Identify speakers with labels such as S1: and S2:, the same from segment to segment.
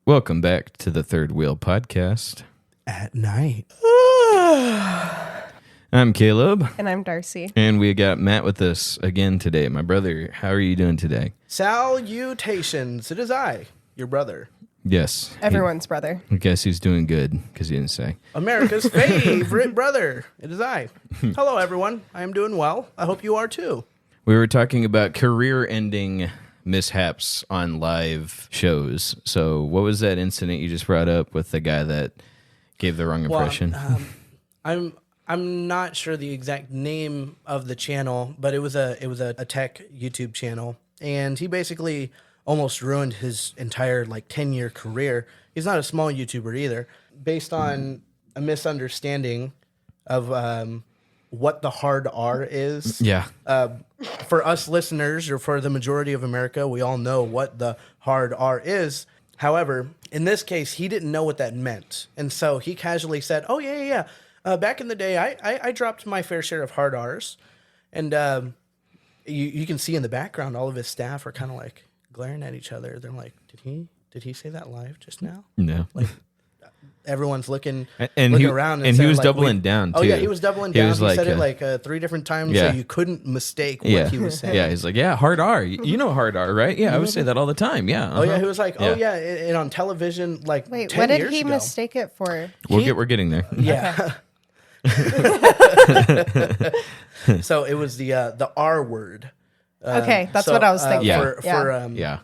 S1: Welcome back to the Third Wheel Podcast.
S2: At night.
S1: I'm Caleb.
S3: And I'm Darcy.
S1: And we got Matt with us again today. My brother, how are you doing today?
S2: Salutations. It is I, your brother.
S1: Yes.
S3: Everyone's brother.
S1: I guess he's doing good because he didn't say.
S2: America's favorite brother. It is I. Hello, everyone. I am doing well. I hope you are too.
S1: We were talking about career-ending mishaps on live shows. So what was that incident you just brought up with the guy that gave the wrong impression?
S2: I'm not sure the exact name of the channel, but it was a tech YouTube channel, and he basically almost ruined his entire 10-year career. He's not a small YouTuber either, based on a misunderstanding of what the hard R is.
S1: Yeah.
S2: For us listeners, or for the majority of America, we all know what the hard R is. However, in this case, he didn't know what that meant. And so he casually said, oh, yeah. Back in the day, I dropped my fair share of hard Rs. And you can see in the background, all of his staff are kind of glaring at each other. They're like, did he say that live just now?
S1: No.
S2: Everyone's looking
S1: he,
S2: around.
S1: And he was doubling down, too.
S2: Oh, yeah, he was doubling down. He said it 3 different times,
S1: yeah.
S2: so you couldn't mistake what he was saying.
S1: Yeah, he's like, yeah, hard R. You know hard R, right? Yeah, I would say that all the time, yeah.
S2: Oh, yeah, he was like, and on television,
S3: Wait,
S2: 10
S3: what did
S2: years
S3: he
S2: ago.
S3: mistake it for?
S1: We're getting there.
S2: Yeah. So it was the R word.
S3: Okay, that's what I was thinking.
S1: Yeah.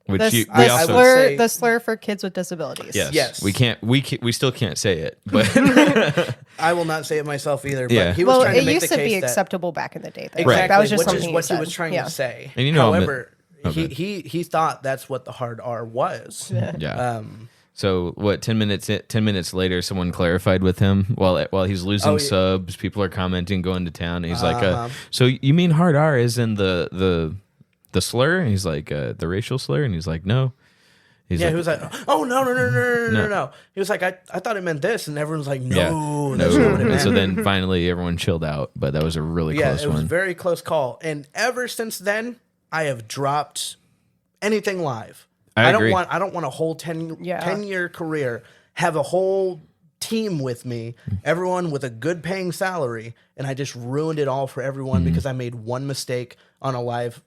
S1: Which
S3: the slur for kids with disabilities.
S1: Yes. We still can't say it, but
S2: I will not say it myself either. But
S1: Yeah.
S2: he was trying to
S3: it
S2: make
S3: used
S2: the
S3: to be
S2: case that
S3: acceptable back in the day. Though.
S2: exactly,
S3: That was just
S2: which
S3: something
S2: is what
S3: he
S2: he was trying to say.
S1: And
S2: however, he thought that's what the hard R was.
S1: Yeah. So what? 10 minutes later, someone clarified with him while he's losing subs. People are commenting, going to town. And he's like, "So you mean hard R is in the slur?" And he's like, "The racial slur?" And he's like, "No."
S2: He was like, "Oh no!" He was like, "I thought it meant this," and everyone's like, "No, that's not what it
S1: And
S2: meant."
S1: so then finally everyone chilled out, but that was a really close
S2: it was
S1: one.
S2: a very close call. And ever since then, I have dropped anything live. I don't want a whole 10-year career, have a whole team with me, everyone with a good paying salary, and I just ruined it all for everyone because I made one mistake on a live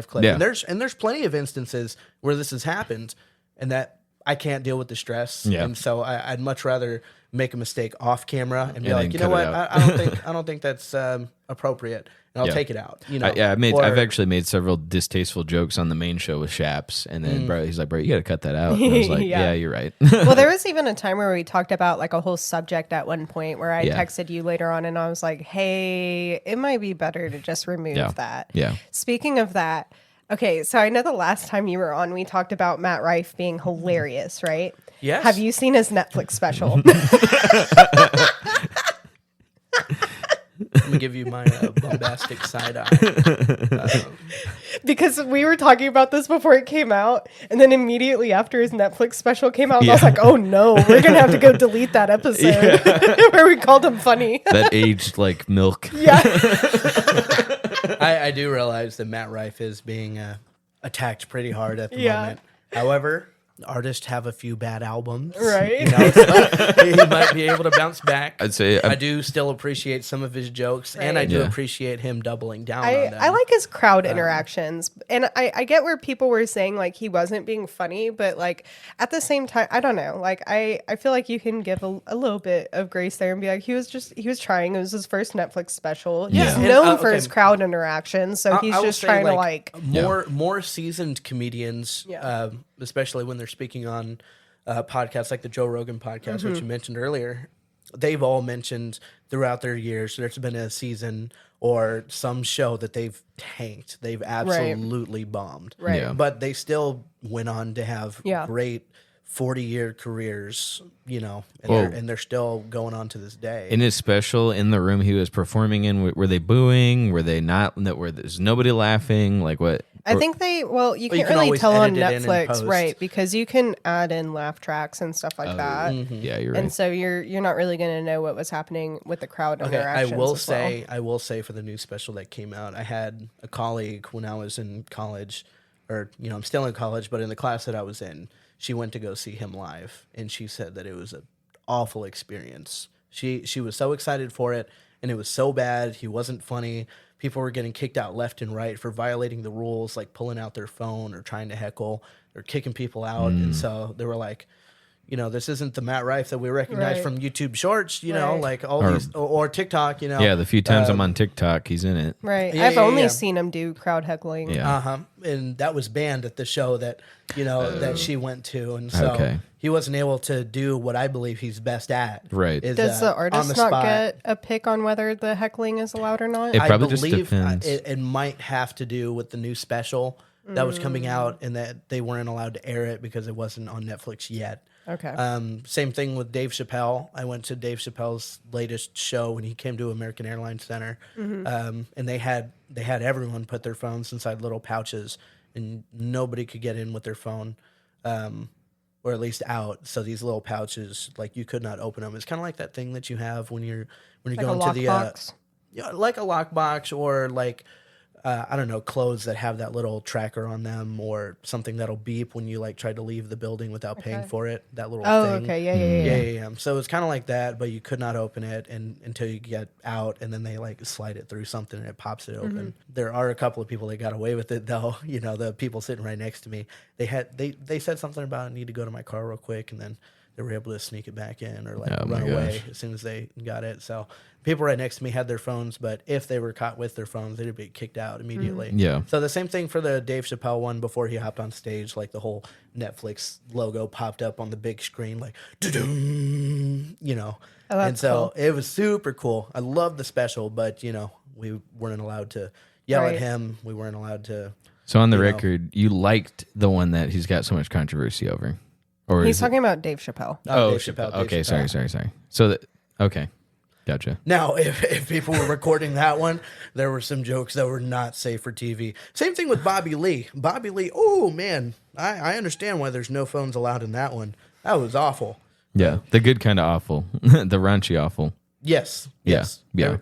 S2: clip.
S1: Yeah.
S2: And there's plenty of instances where this has happened and that I can't deal with the stress.
S1: Yeah.
S2: And so I'd much rather make a mistake off camera and be
S1: And
S2: like, you
S1: then
S2: know
S1: cut
S2: what,
S1: it
S2: I don't think that's appropriate. And I'll take it out. You know,
S1: I've actually made several distasteful jokes on the main show with Shaps, and then he's like, "Bro, you got to cut that out." And I was like, "Yeah, you're right."
S3: Well, there was even a time where we talked about a whole subject at one point where I texted you later on, and I was like, "Hey, it might be better to just remove that."
S1: Yeah.
S3: Speaking of that, okay, so I know the last time you were on, we talked about Matt Rife being hilarious, right?
S2: Yes.
S3: Have you seen his Netflix special?
S2: Let me give you my bombastic side eye.
S3: Because we were talking about this before it came out, and then immediately after his Netflix special came out, I was like, "Oh no, we're gonna have to go delete that episode where we called him funny."
S1: That aged like milk.
S3: Yeah.
S2: I do realize that Matt Rife is being attacked pretty hard at the moment. However, artists have a few bad albums,
S3: Right.
S2: You know, so he might be able to bounce back.
S1: I'd say
S2: I do still appreciate some of his jokes, and I do appreciate him doubling down on them.
S3: I like his crowd interactions, and I get where people were saying he wasn't being funny, but at the same time, I don't know. I feel like you can give a little bit of grace there and be like, he was trying. It was his first Netflix special. He's known for his crowd interactions, so he's just trying to
S2: more seasoned comedians, especially when they're speaking on podcasts like the Joe Rogan podcast, which you mentioned earlier. They've all mentioned throughout their years there's been a season or some show that they've tanked. They've absolutely bombed.
S3: Right.
S1: Yeah.
S2: But they still went on to have great 40-year careers, and they're still going on to this day.
S1: In his special, in the room he was performing in, were they booing? Were they not? Were there's nobody laughing? Like what?
S3: I think you can't
S2: can
S3: really tell on
S2: edit it in
S3: Netflix,
S2: post.
S3: right? Because you can add in laugh tracks and stuff like that.
S1: Yeah, you're right.
S3: And so you're not really going to know what was happening with the crowd
S2: Okay,
S3: interactions.
S2: I will say for the new special that came out, I had a colleague when I was in college or I'm still in college, but in the class that I was in, she went to go see him live, and she said that it was an awful experience. She was so excited for it, and it was so bad. He wasn't funny. People were getting kicked out left and right for violating the rules, like pulling out their phone or trying to heckle or kicking people out. And so they were like, this isn't the Matt Rife that we recognize from YouTube Shorts, like all these, or TikTok,
S1: Yeah, the few times I'm on TikTok, he's in it.
S3: Right. I've only seen him do crowd heckling.
S1: Yeah.
S2: And that was banned at the show that, that she went to. And so he wasn't able to do what I believe he's best at.
S1: Right.
S3: Does the artist not get a pick on whether the heckling is allowed or not?
S1: It probably
S2: I believe
S1: just depends.
S2: It might have to do with the new special that was coming out, and that they weren't allowed to air it because it wasn't on Netflix yet.
S3: Okay.
S2: Same thing with Dave Chappelle. I went to Dave Chappelle's latest show when he came to American Airlines Center, and they had everyone put their phones inside little pouches, and nobody could get in with their phone, or at least out. So these little pouches, like you could not open them. It's kind of like that thing that you have when you're
S3: like
S2: going to the
S3: box?
S2: like a lockbox, or like. I don't know, clothes that have that little tracker on them, or something that'll beep when you like try to leave the building without paying for it. That little thing.
S3: Okay. Yeah.
S2: So it's kind of like that, but you could not open it until you get out, and then they like slide it through something and it pops it open. There are a couple of people that got away with it though. The people sitting right next to me, they said something about I need to go to my car real quick, and then they were able to sneak it back in or like run away as soon as they got it. So people right next to me had their phones, but if they were caught with their phones, they'd be kicked out immediately.
S1: Yeah.
S2: So the same thing for the Dave Chappelle one before he hopped on stage, like the whole Netflix logo popped up on the big screen, like, and so it was super cool. I love the special, but we weren't allowed to yell at him. We weren't allowed to.
S1: So on the record, you liked the one that he's got so much controversy over. Or
S3: he's talking about Dave Chappelle.
S2: Dave Chappelle.
S1: Okay,
S2: Dave Chappelle.
S1: sorry. So, okay, gotcha.
S2: Now, if people were recording that one, there were some jokes that were not safe for TV. Same thing with Bobby Lee. Bobby Lee, oh, man, I understand why there's no phones allowed in that one. That was awful.
S1: Yeah, the good kind of awful. The raunchy awful.
S2: Yes.
S1: Yeah.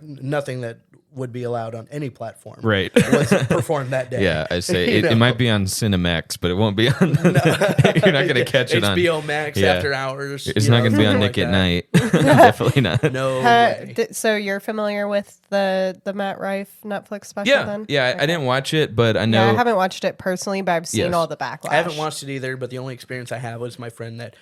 S2: Nothing that would be allowed on any platform.
S1: Right.
S2: Was performed that day.
S1: Yeah, I say it might be on Cinemax, but it won't be on. You're not going to catch it on
S2: HBO Max after hours.
S1: It's not going to be on Nick at Night. Definitely not.
S2: No way.
S3: So you're familiar with the Matt Rife Netflix special then?
S1: Yeah. Okay. I didn't watch it, but I know.
S3: Yeah, I haven't watched it personally, but I've seen all the backlash.
S2: I haven't watched it either, but the only experience I have was my friend that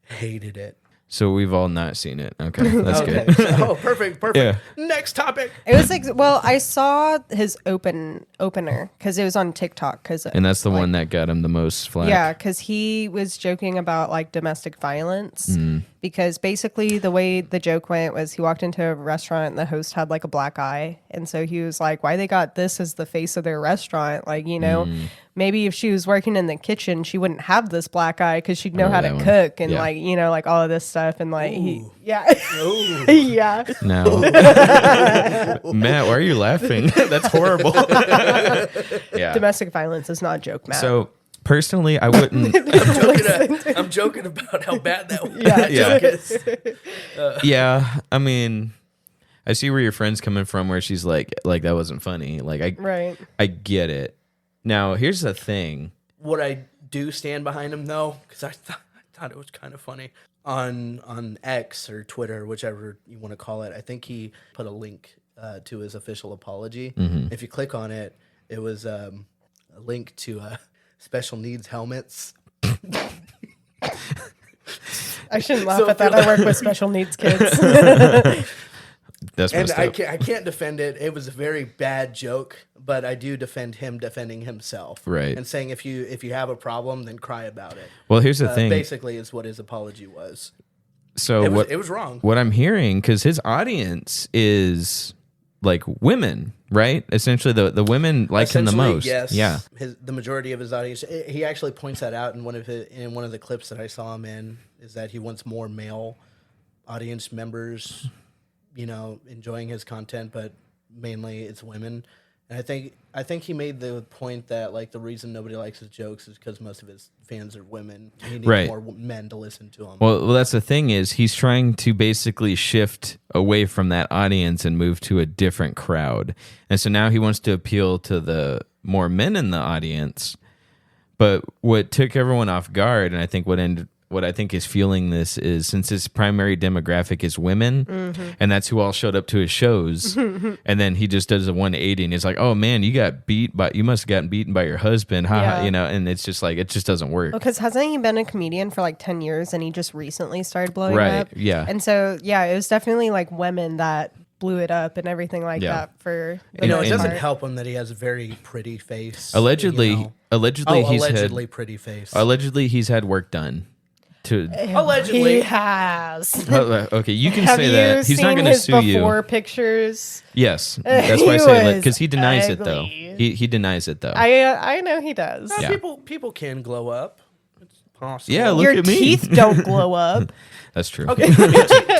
S2: hated it.
S1: So we've all not seen it. Okay, that's good.
S2: Oh, perfect.
S1: Yeah.
S2: Next topic.
S3: It was I saw his opener because it was on TikTok.
S1: And that's the one that got him the most flack.
S3: Yeah, because he was joking about like domestic violence. Because basically the way the joke went was he walked into a restaurant and the host had like a black eye, and so he was like, "Why they got this as the face of their restaurant? Like, maybe if she was working in the kitchen, she wouldn't have this black eye because she'd know how to cook and like all of this stuff." And like yeah.
S1: No. Matt, why are you laughing? That's horrible. Yeah.
S3: Domestic violence is not a joke, Matt.
S1: So personally, I wouldn't.
S2: I'm joking about how bad that was.
S1: Yeah. I mean, I see where your friend's coming from, where she's like that wasn't funny. Like I get it. Now, here's the thing.
S2: What I do stand behind him though, because I thought it was kind of funny on X or Twitter, whichever you want to call it. I think he put a link to his official apology. If you click on it, it was a link to special needs helmets.
S3: I shouldn't laugh at that. I work with special needs kids.
S1: That's
S2: and I can't defend it. It was a very bad joke, but I do defend him defending himself,
S1: right?
S2: And saying if you have a problem, then cry about it.
S1: Well, here's the thing.
S2: Basically, is what his apology was.
S1: So
S2: it was wrong.
S1: What I'm hearing, because his audience is like women, right? Essentially, the women like him the most.
S2: Yes.
S1: Yeah.
S2: The majority of his audience. He actually points that out in one of the clips that I saw him in. Is that he wants more male audience members, enjoying his content, but mainly it's women. And I think he made the point that like the reason nobody likes his jokes is because most of his fans are women. He needs more men to listen to him.
S1: Well, that's the thing is he's trying to basically shift away from that audience and move to a different crowd. And so now he wants to appeal to the more men in the audience. But what took everyone off guard, and I think what I think is fueling this is since his primary demographic is women, and that's who all showed up to his shows, and then he just does a 180 and he's like, "Oh man, you must have gotten beaten by your husband," you know, and it's just like it just doesn't work.
S3: Because hasn't he been a comedian for like 10 years and he just recently started blowing up?
S1: Yeah.
S3: And so it was definitely like women that blew it up and everything like that for
S2: it doesn't help him that he has a very pretty face.
S1: Allegedly
S2: pretty face.
S1: Allegedly he's had work done.
S2: Allegedly
S3: he has.
S1: Okay, you can
S3: Have
S1: say
S3: you
S1: that. He's not
S3: seen
S1: going to
S3: his
S1: sue you.
S3: before pictures?
S1: Yes, that's why I say because he denies
S3: ugly.
S1: it though. He denies it though.
S3: I know he does.
S1: Yeah.
S2: People can glow up. It's possible.
S1: Yeah, look
S3: Your
S1: at me.
S3: teeth don't glow up.
S1: That's true.
S2: Okay,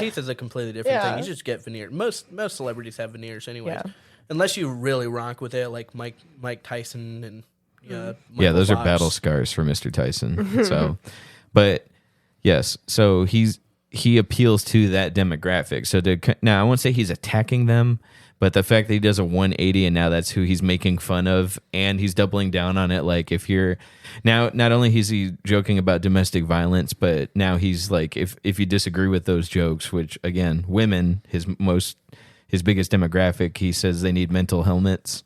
S2: teeth is a completely different thing. You just get veneer. Most celebrities have veneers anyways.
S3: Yeah.
S2: Unless you really rock with it, like Mike Tyson and
S1: Yeah, those
S2: Michael
S1: are battle
S2: Fox.
S1: scars for Mr. Tyson. So, but yes, so he appeals to that demographic. So now I won't say he's attacking them, but the fact that he does a 180 and now that's who he's making fun of, and he's doubling down on it. Like if you're now, not only is he joking about domestic violence, but now he's like, if you disagree with those jokes, which again, women, his biggest demographic, he says they need mental helmets,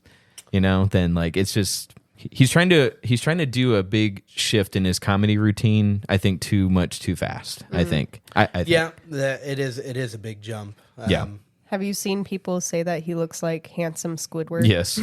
S1: you know, then like it's just. He's trying to do a big shift in his comedy routine. I think too much too fast. I think. I think.
S2: Yeah, it is a big jump.
S1: Yeah.
S3: Have you seen people say that he looks like handsome Squidward?
S1: Yes.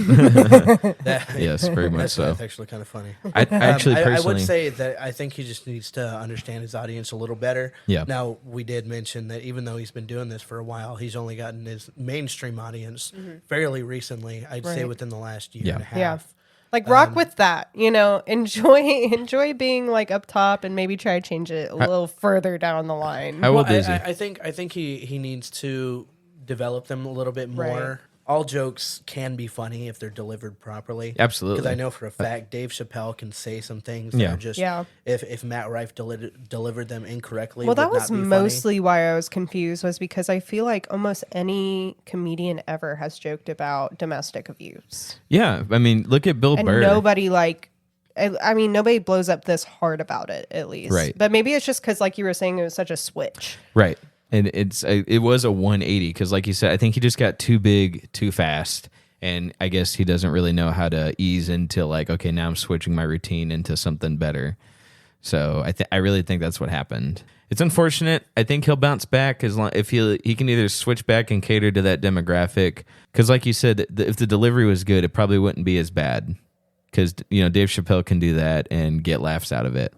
S1: Yes, very much so.
S2: That's actually kind of funny.
S1: I actually
S2: I
S1: personally
S2: would say that I think he just needs to understand his audience a little better.
S1: Yeah.
S2: Now, we did mention that even though he's been doing this for a while, he's only gotten his mainstream audience fairly recently. I'd say within the last year and a half.
S3: Yeah. Like rock with that, you know, enjoy being like up top and maybe try to change it a little further down the line.
S1: How old is he?
S2: I think he needs to develop them a little bit more.
S3: Right.
S2: All jokes can be funny if they're delivered properly.
S1: Absolutely.
S2: Because I know for a fact Dave Chappelle can say some things that are just if Matt Rife delivered them incorrectly.
S3: Well, that
S2: would
S3: was
S2: not be
S3: mostly why I was confused, was because I feel like almost any comedian ever has joked about domestic abuse.
S1: Yeah, I mean, look at Bill
S3: And
S1: Burr.
S3: nobody nobody blows up this hard about it, at least.
S1: Right.
S3: But maybe it's just because, like you were saying, it was such a switch.
S1: Right. And it was a 180 because, like you said, I think he just got too big too fast, and I guess he doesn't really know how to ease into like, okay, now I'm switching my routine into something better. So I really think that's what happened. It's unfortunate. I think he'll bounce back if he can either switch back and cater to that demographic. Because, like you said, if the delivery was good, it probably wouldn't be as bad. Because Dave Chappelle can do that and get laughs out of it.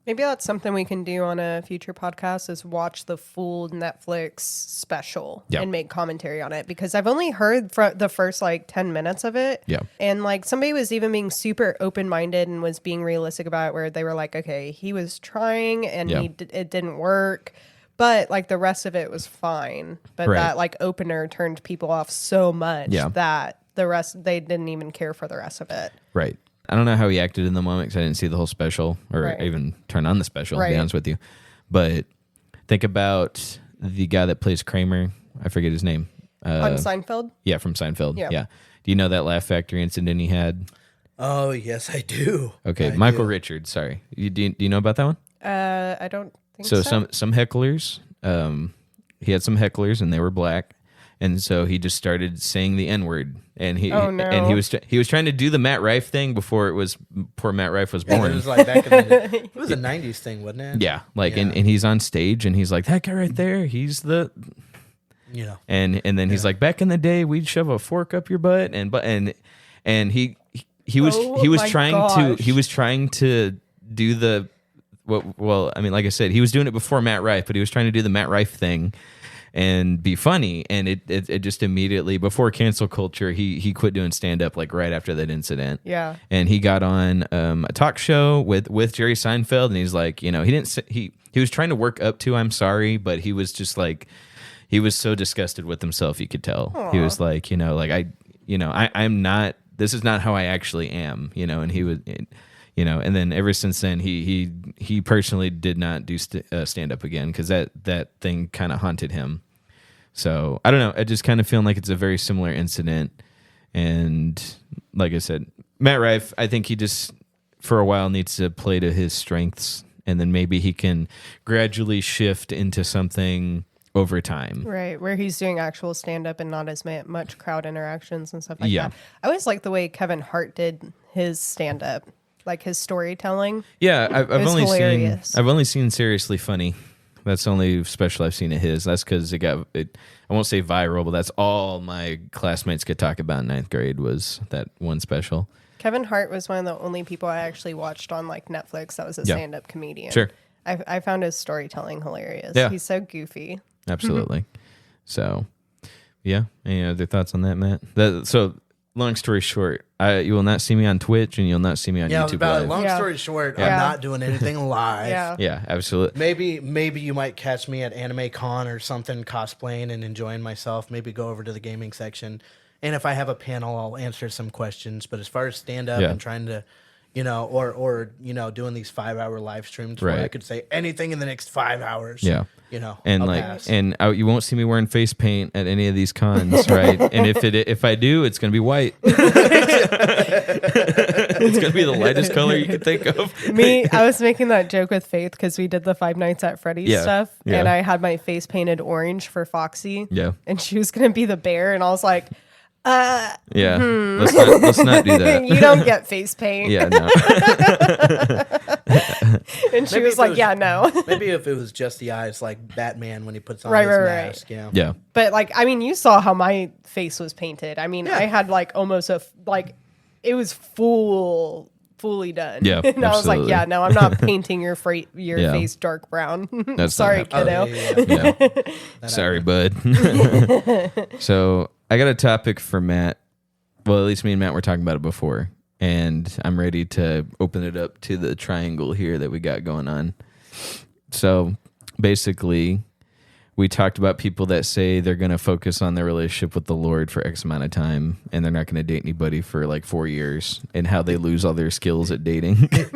S3: Maybe that's something we can do on a future podcast, is watch the full Netflix special and make commentary on it, because I've only heard the first like 10 minutes of it.
S1: Yeah.
S3: And like somebody was even being super open-minded and was being realistic about it, where they were like, okay, he was trying and it didn't work, but like the rest of it was fine. But that like opener turned people off so much that the rest, they didn't even care for the rest of it.
S1: Right. I don't know how he acted in the moment because I didn't see the whole special or even turn on the special, to be honest with you. But think about the guy that plays Kramer. I forget his name.
S3: On Seinfeld?
S1: Yeah, from Seinfeld. Yeah. Do you know that Laugh Factory incident he had?
S2: Oh, yes, I do.
S1: Okay, Michael Richards, sorry. Do you know about that one?
S3: I don't think so.
S1: So some hecklers, he had some hecklers and they were black. And so he just started saying the N-word, and he was trying to do the Matt Rife thing before Matt Rife was born.
S2: It was like back in it was a 90s thing, wasn't it?
S1: Yeah, and he's on stage and he's like, that guy right there, he's the and then he's like, back in the day we'd shove a fork up your butt and he was trying to do the well, I mean, like I said, he was doing it before Matt Rife, but he was trying to do the Matt Rife thing and be funny, and it just immediately, before cancel culture, he quit doing stand-up like right after that incident.
S3: Yeah.
S1: And he got on a talk show with Jerry Seinfeld, and he's like, he was trying to work up to I'm sorry, but he was just like, he was so disgusted with himself, you could tell. Aww. He was like, I'm not, this is not how I actually am, and he was, and then ever since then, he personally did not do stand up again because that thing kind of haunted him. So I don't know. I just kind of feel like it's a very similar incident. And like I said, Matt Rife, I think he just for a while needs to play to his strengths, and then maybe he can gradually shift into something over time.
S3: Right, where he's doing actual stand-up and not as much crowd interactions and stuff like
S1: Yeah.
S3: that. I always like the way Kevin Hart did his stand-up, like his storytelling.
S1: Yeah, I've
S3: was hilarious.
S1: only seen Seriously Funny. That's the only special I've seen of his. That's because I won't say viral, but that's all my classmates could talk about in 9th grade was that one special.
S3: Kevin Hart was one of the only people I actually watched on like Netflix that was a stand-up comedian.
S1: Sure.
S3: I found his storytelling hilarious.
S1: Yeah.
S3: He's so goofy.
S1: Absolutely. So, yeah. Any other thoughts on that, Matt? So, long story short, you will not see me on Twitch and you'll not see me on YouTube Live.
S2: Long story short, I'm not doing anything live.
S3: Yeah.
S1: Absolutely.
S2: Maybe you might catch me at Anime Con or something, cosplaying and enjoying myself. Maybe go over to the gaming section. And if I have a panel, I'll answer some questions. But as far as stand-up and trying to, or doing these 5-hour live streams where I could say anything in the next 5 hours.
S1: Yeah.
S2: And
S1: you won't see me wearing face paint at any of these cons, right? And if I do, it's going to be white. It's going to be the lightest color you can think of.
S3: I was making that joke with Faith because we did the Five Nights at Freddy's stuff, and I had my face painted orange for Foxy.
S1: Yeah.
S3: And she was going to be the bear, and I was like,
S1: let's not do that.
S3: You don't get face paint.
S1: Yeah, no.
S3: And she was like, no.
S2: Maybe if it was just the eyes, like Batman when he puts on
S3: Right,
S2: his
S3: right,
S2: mask.
S3: right.
S1: Yeah.
S3: But you saw how my face was painted. I had like almost it was fully done.
S1: Yeah,
S3: and I was like,
S1: absolutely.
S3: I'm not painting your face dark brown.
S1: That's
S3: Sorry,
S1: not
S3: kiddo.
S1: Yeah. Sorry, bud. So I got a topic for Matt. Well, at least me and Matt were talking about it before. And I'm ready to open it up to the triangle here that we got going on. So basically, we talked about people that say they're going to focus on their relationship with the Lord for X amount of time, and they're not going to date anybody for like 4 years, and how they lose all their skills at dating.
S2: Okay.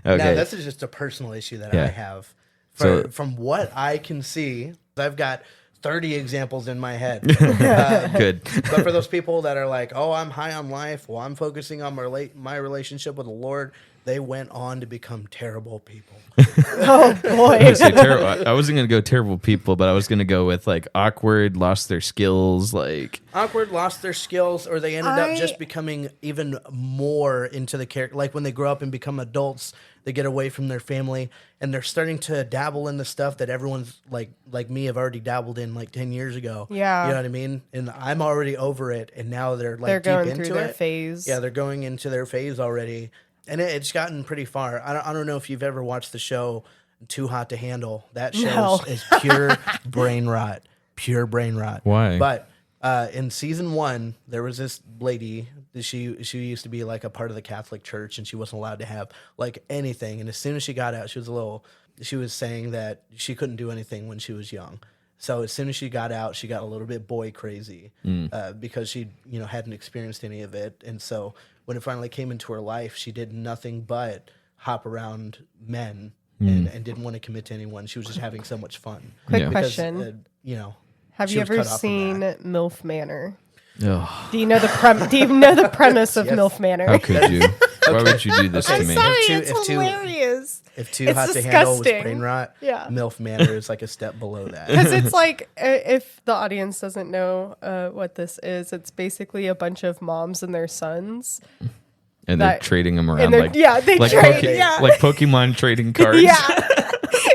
S2: Now, this is just a personal issue that I have. From what I can see, I've got 30 examples in my head.
S1: Good.
S2: But for those people that are like, oh, I'm high on life, well, I'm focusing on my relationship with the Lord, they went on to become terrible people.
S3: Oh, boy.
S1: I wasn't going to go terrible people, but I was going to go with like awkward, lost their skills, like...
S2: Awkward, lost their skills, or they ended up just becoming even more into the character. Like when they grow up and become adults, they get away from their family, and they're starting to dabble in the stuff that everyone's like me have already dabbled in like 10 years ago.
S3: Yeah.
S2: You know what I mean? And I'm already over it, and now they're
S3: They're going through their phase.
S2: Yeah, they're going into their phase already. And it's gotten pretty far. I don't know if you've ever watched the show Too Hot to Handle. That show is pure brain rot. Pure brain rot.
S1: Why?
S2: But in season 1, there was this lady. She used to be like a part of the Catholic Church, and she wasn't allowed to have like anything. And as soon as she got out, she was saying that she couldn't do anything when she was young. So as soon as she got out, she got a little bit boy crazy because she hadn't experienced any of it. And so when it finally came into her life, she did nothing but hop around men and didn't want to commit to anyone. She was just having so much fun.
S3: Quick question. Have you ever seen MILF Manor?
S1: Oh.
S3: Do you know the premise of MILF Manor?
S1: How could you? Why would you do this to me?
S3: Sorry, it's hilarious.
S2: If Too Hot to Handle was brain rot,
S3: yeah.
S2: MILF Manor is like a step below that.
S3: Because it's like, if the audience doesn't know what this is, it's basically a bunch of moms and their sons.
S1: And they're trading them around like
S3: like
S1: Pokemon trading cards.
S3: Yeah.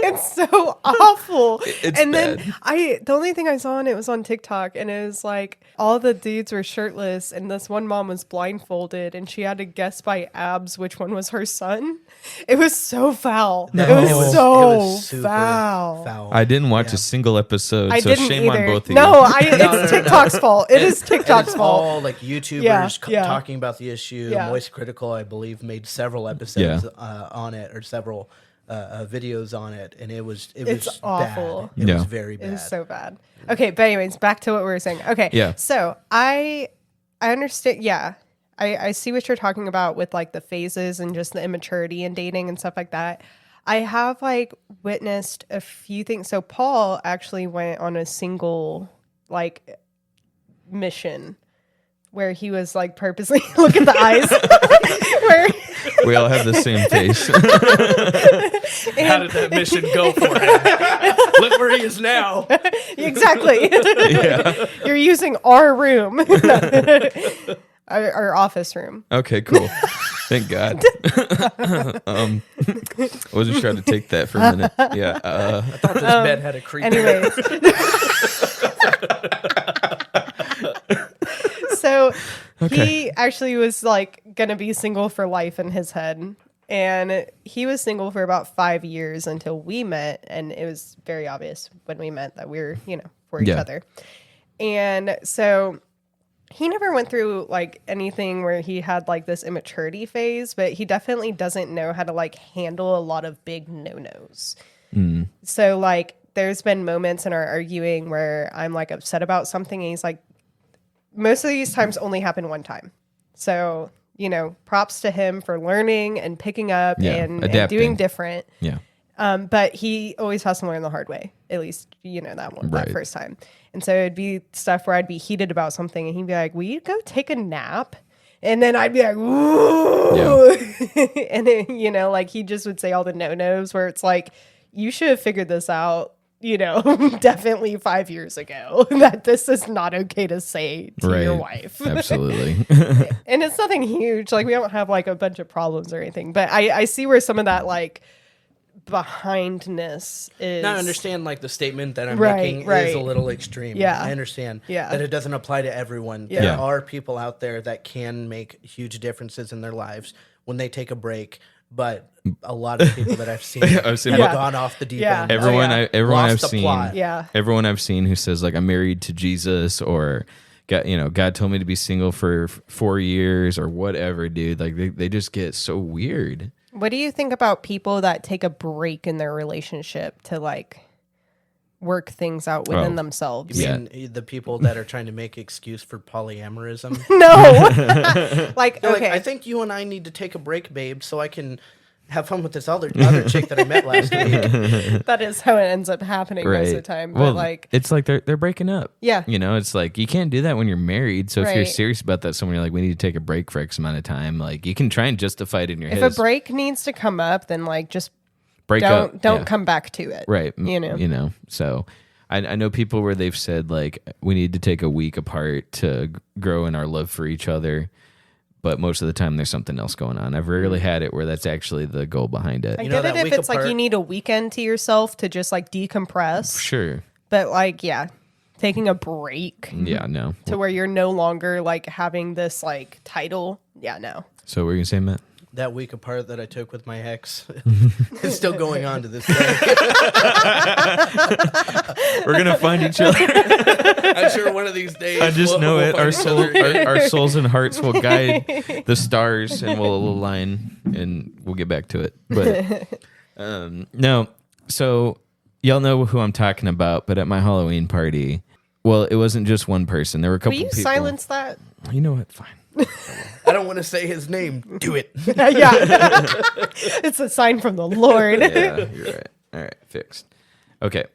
S3: It's so awful.
S1: It's
S3: and
S1: bad.
S3: then the only thing I saw on it was on TikTok, and it was like all the dudes were shirtless, and this one mom was blindfolded, and she had to guess by abs which one was her son. It was so foul.
S1: No.
S3: It was so
S2: super
S3: foul.
S1: I didn't watch a single episode,
S3: I
S1: so
S3: didn't
S1: shame
S3: either.
S1: on both of you.
S3: No, it's TikTok's fault. It is TikTok's
S2: it's
S3: fault.
S2: all like YouTubers
S3: Yeah.
S2: talking about the issue.
S3: Yeah.
S2: Moist Critical, I believe, made several episodes on it, or several videos on it, and it's
S3: awful.
S2: Bad. It was very bad.
S3: It is so bad. Okay, but anyways, back to what we were saying. Okay,
S1: yeah.
S3: So I understand. Yeah, I see what you're talking about with like the phases and just the immaturity in dating and stuff like that. I have like witnessed a few things. So Paul actually went on a single like mission where he was like purposely look at the eyes. Where
S1: we all have the same face.
S2: How did that mission go for him? Look where he is now.
S3: Exactly.
S1: Yeah.
S3: You're using our room, our office room.
S1: Okay, cool. Thank God. I wasn't trying to take that for a minute. Yeah.
S2: I thought this bed had a creeper.
S3: Anyways. So he actually was like going to be single for life in his head. And he was single for about 5 years until we met. And it was very obvious when we met that we were, for each other. And so he never went through like anything where he had like this immaturity phase, but he definitely doesn't know how to like handle a lot of big no-nos. So like there's been moments in our arguing where I'm like upset about something and he's like, most of these times only happen one time. So, props to him for learning and picking up and doing different.
S1: Yeah.
S3: But he always has to learn the hard way. At least, that first time. And so it'd be stuff where I'd be heated about something and he'd be like, will you go take a nap? And then I'd be like, ooh. Yeah. And then, like he just would say all the no-nos where it's like, you should have figured this out, definitely 5 years ago that this is not okay to say to your wife.
S1: Absolutely.
S3: And it's nothing huge. Like we don't have like a bunch of problems or anything, but I see where some of that like behindness is.
S2: Now I understand like the statement that I'm making is a little extreme.
S3: Yeah.
S2: I understand that it doesn't apply to everyone.
S3: Yeah.
S2: There are people out there that can make huge differences in their lives when they take a break. But a lot of people that I've seen have gone off the deep end.
S1: Everyone I've seen,
S2: plot.
S1: Everyone I've seen who says like I'm married to Jesus or God told me to be single for 4 years or whatever, dude. Like they just get so weird.
S3: What do you think about people that take a break in their relationship to like work things out within themselves?
S2: You mean the people that are trying to make excuse for polyamorism?
S3: No. Like, okay.
S2: I think you and I need to take a break, babe, so I can have fun with this other chick that I met last week.
S3: That is how it ends up happening most of the time. But like,
S1: it's like they're breaking up.
S3: Yeah.
S1: It's like you can't do that when you're married. So if you're serious about that, someone you're like, we need to take a break for X amount of time. Like you can try and justify it in your head.
S3: If a break needs to come up, then like just don't come back to it.
S1: Right. So I know people where they've said like we need to take a week apart to grow in our love for each other. But most of the time there's something else going on. I've rarely had it where that's actually the goal behind it.
S3: I get it if it's like you need a weekend to yourself to just like decompress.
S1: Sure.
S3: But like, taking a break.
S1: Yeah, no.
S3: To where you're no longer like having this like title. Yeah, no.
S1: So what were you going to say, Matt?
S2: That week apart that I took with my ex is still going on to this day.
S1: We're going to find each other.
S2: I'm sure one of these days.
S1: I just know it. Our souls and hearts will guide the stars and we'll align and we'll get back to it. But no. So y'all know who I'm talking about, but at my Halloween party, well, it wasn't just one person. There were a couple people.
S3: Will you silence that?
S1: You know what? Fine.
S2: I don't want to say his name. Do it.
S3: Yeah. It's a sign from the Lord.
S1: Yeah, you're right. All right, fixed. Okay.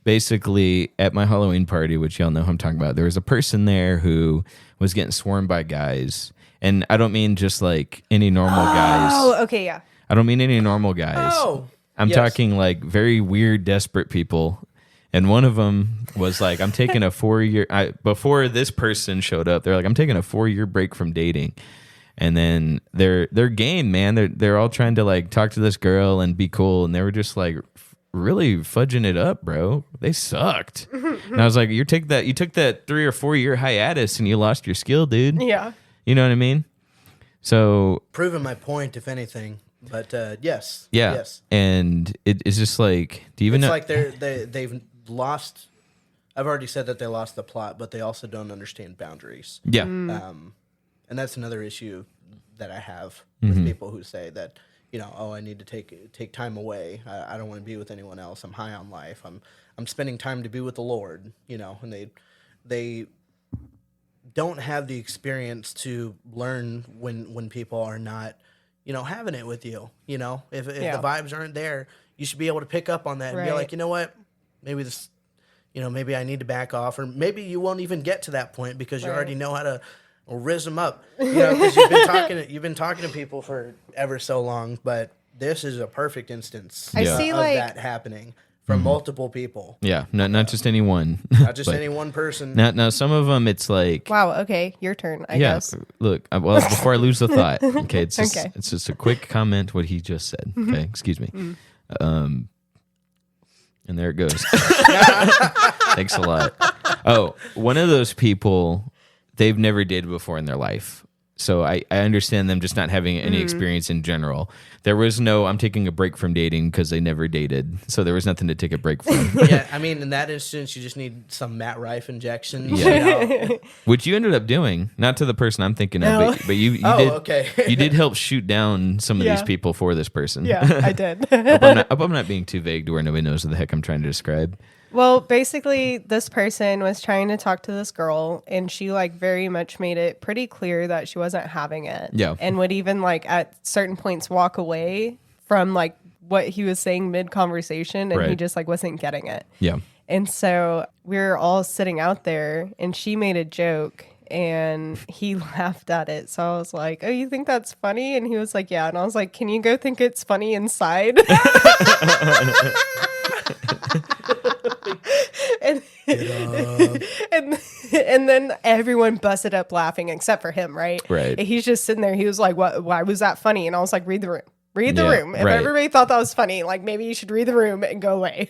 S1: Basically, at my Halloween party, which y'all know who I'm talking about, there was a person there who was getting swarmed by guys. And I don't mean just like any normal guys.
S3: Oh, okay, yeah.
S1: I don't mean any normal guys.
S2: Oh,
S1: I'm talking like very weird, desperate people. And one of them was like, I'm taking a 4-year, before this person showed up, they're like, I'm taking a 4-year break from dating. And then they're game, man. They're all trying to like talk to this girl and be cool. And they were just like really fudging it up, bro. They sucked. And I was like, you took that 3 or 4 year hiatus and you lost your skill, dude.
S3: Yeah.
S1: You know what I mean? So
S2: proving my point, if anything. But yes.
S1: Yeah.
S2: Yes.
S1: And it's just like, do you even know?
S2: It's like they've lost. I've already said that they lost the plot, but they also don't understand boundaries.
S1: Yeah.
S2: And that's another issue that I have with people who say that, I need to take time away. I don't want to be with anyone else. I'm high on life. I'm spending time to be with the Lord, and they don't have the experience to learn when people are not, having it with you. If the vibes aren't there, you should be able to pick up on that and be like, you know what? Maybe this, maybe I need to back off, or maybe you won't even get to that point because you already know Well, riz them up. Because you've been talking to people for ever so long, but this is a perfect instance
S3: I see
S2: of that happening from multiple people.
S1: Yeah, not just any one.
S2: Not just any one person.
S1: Now, some of them, it's like...
S3: Wow, okay, your turn, I guess.
S1: Look, well, before I lose the thought, okay, it's just a quick comment what he just said. Okay, excuse me. And there it goes. Thanks a lot. Oh, one of those people, they've never dated before in their life. So I understand them just not having any experience in general. There was no, I'm taking a break from dating because they never dated. So there was nothing to take a break from.
S2: Yeah, I mean, in that instance, you just need some Matt Rife injections.
S1: Yeah. Which you ended up doing. Not to the person I'm thinking of, but you did.
S2: Okay.
S1: You did help shoot down some of these people for this person.
S3: Yeah, I did.
S1: I hope I'm not being too vague to where nobody knows what the heck I'm trying to describe.
S3: Well, basically, this person was trying to talk to this girl, and she like very much made it pretty clear that she wasn't having it.
S1: Yeah.
S3: And would even like at certain points walk away from like what he was saying mid conversation, and he just like wasn't getting it.
S1: Yeah.
S3: And so we were all sitting out there, and she made a joke, and he laughed at it. So I was like, "Oh, you think that's funny?" And he was like, "Yeah." And I was like, "Can you go think it's funny inside?" and, and then everyone busted up laughing except for him, right?
S1: Right.
S3: And he's just sitting there. He was like, "What? Why was that funny?" And I was like, "Read the room. Read the room. If everybody thought that was funny, like maybe you should read the room and go away."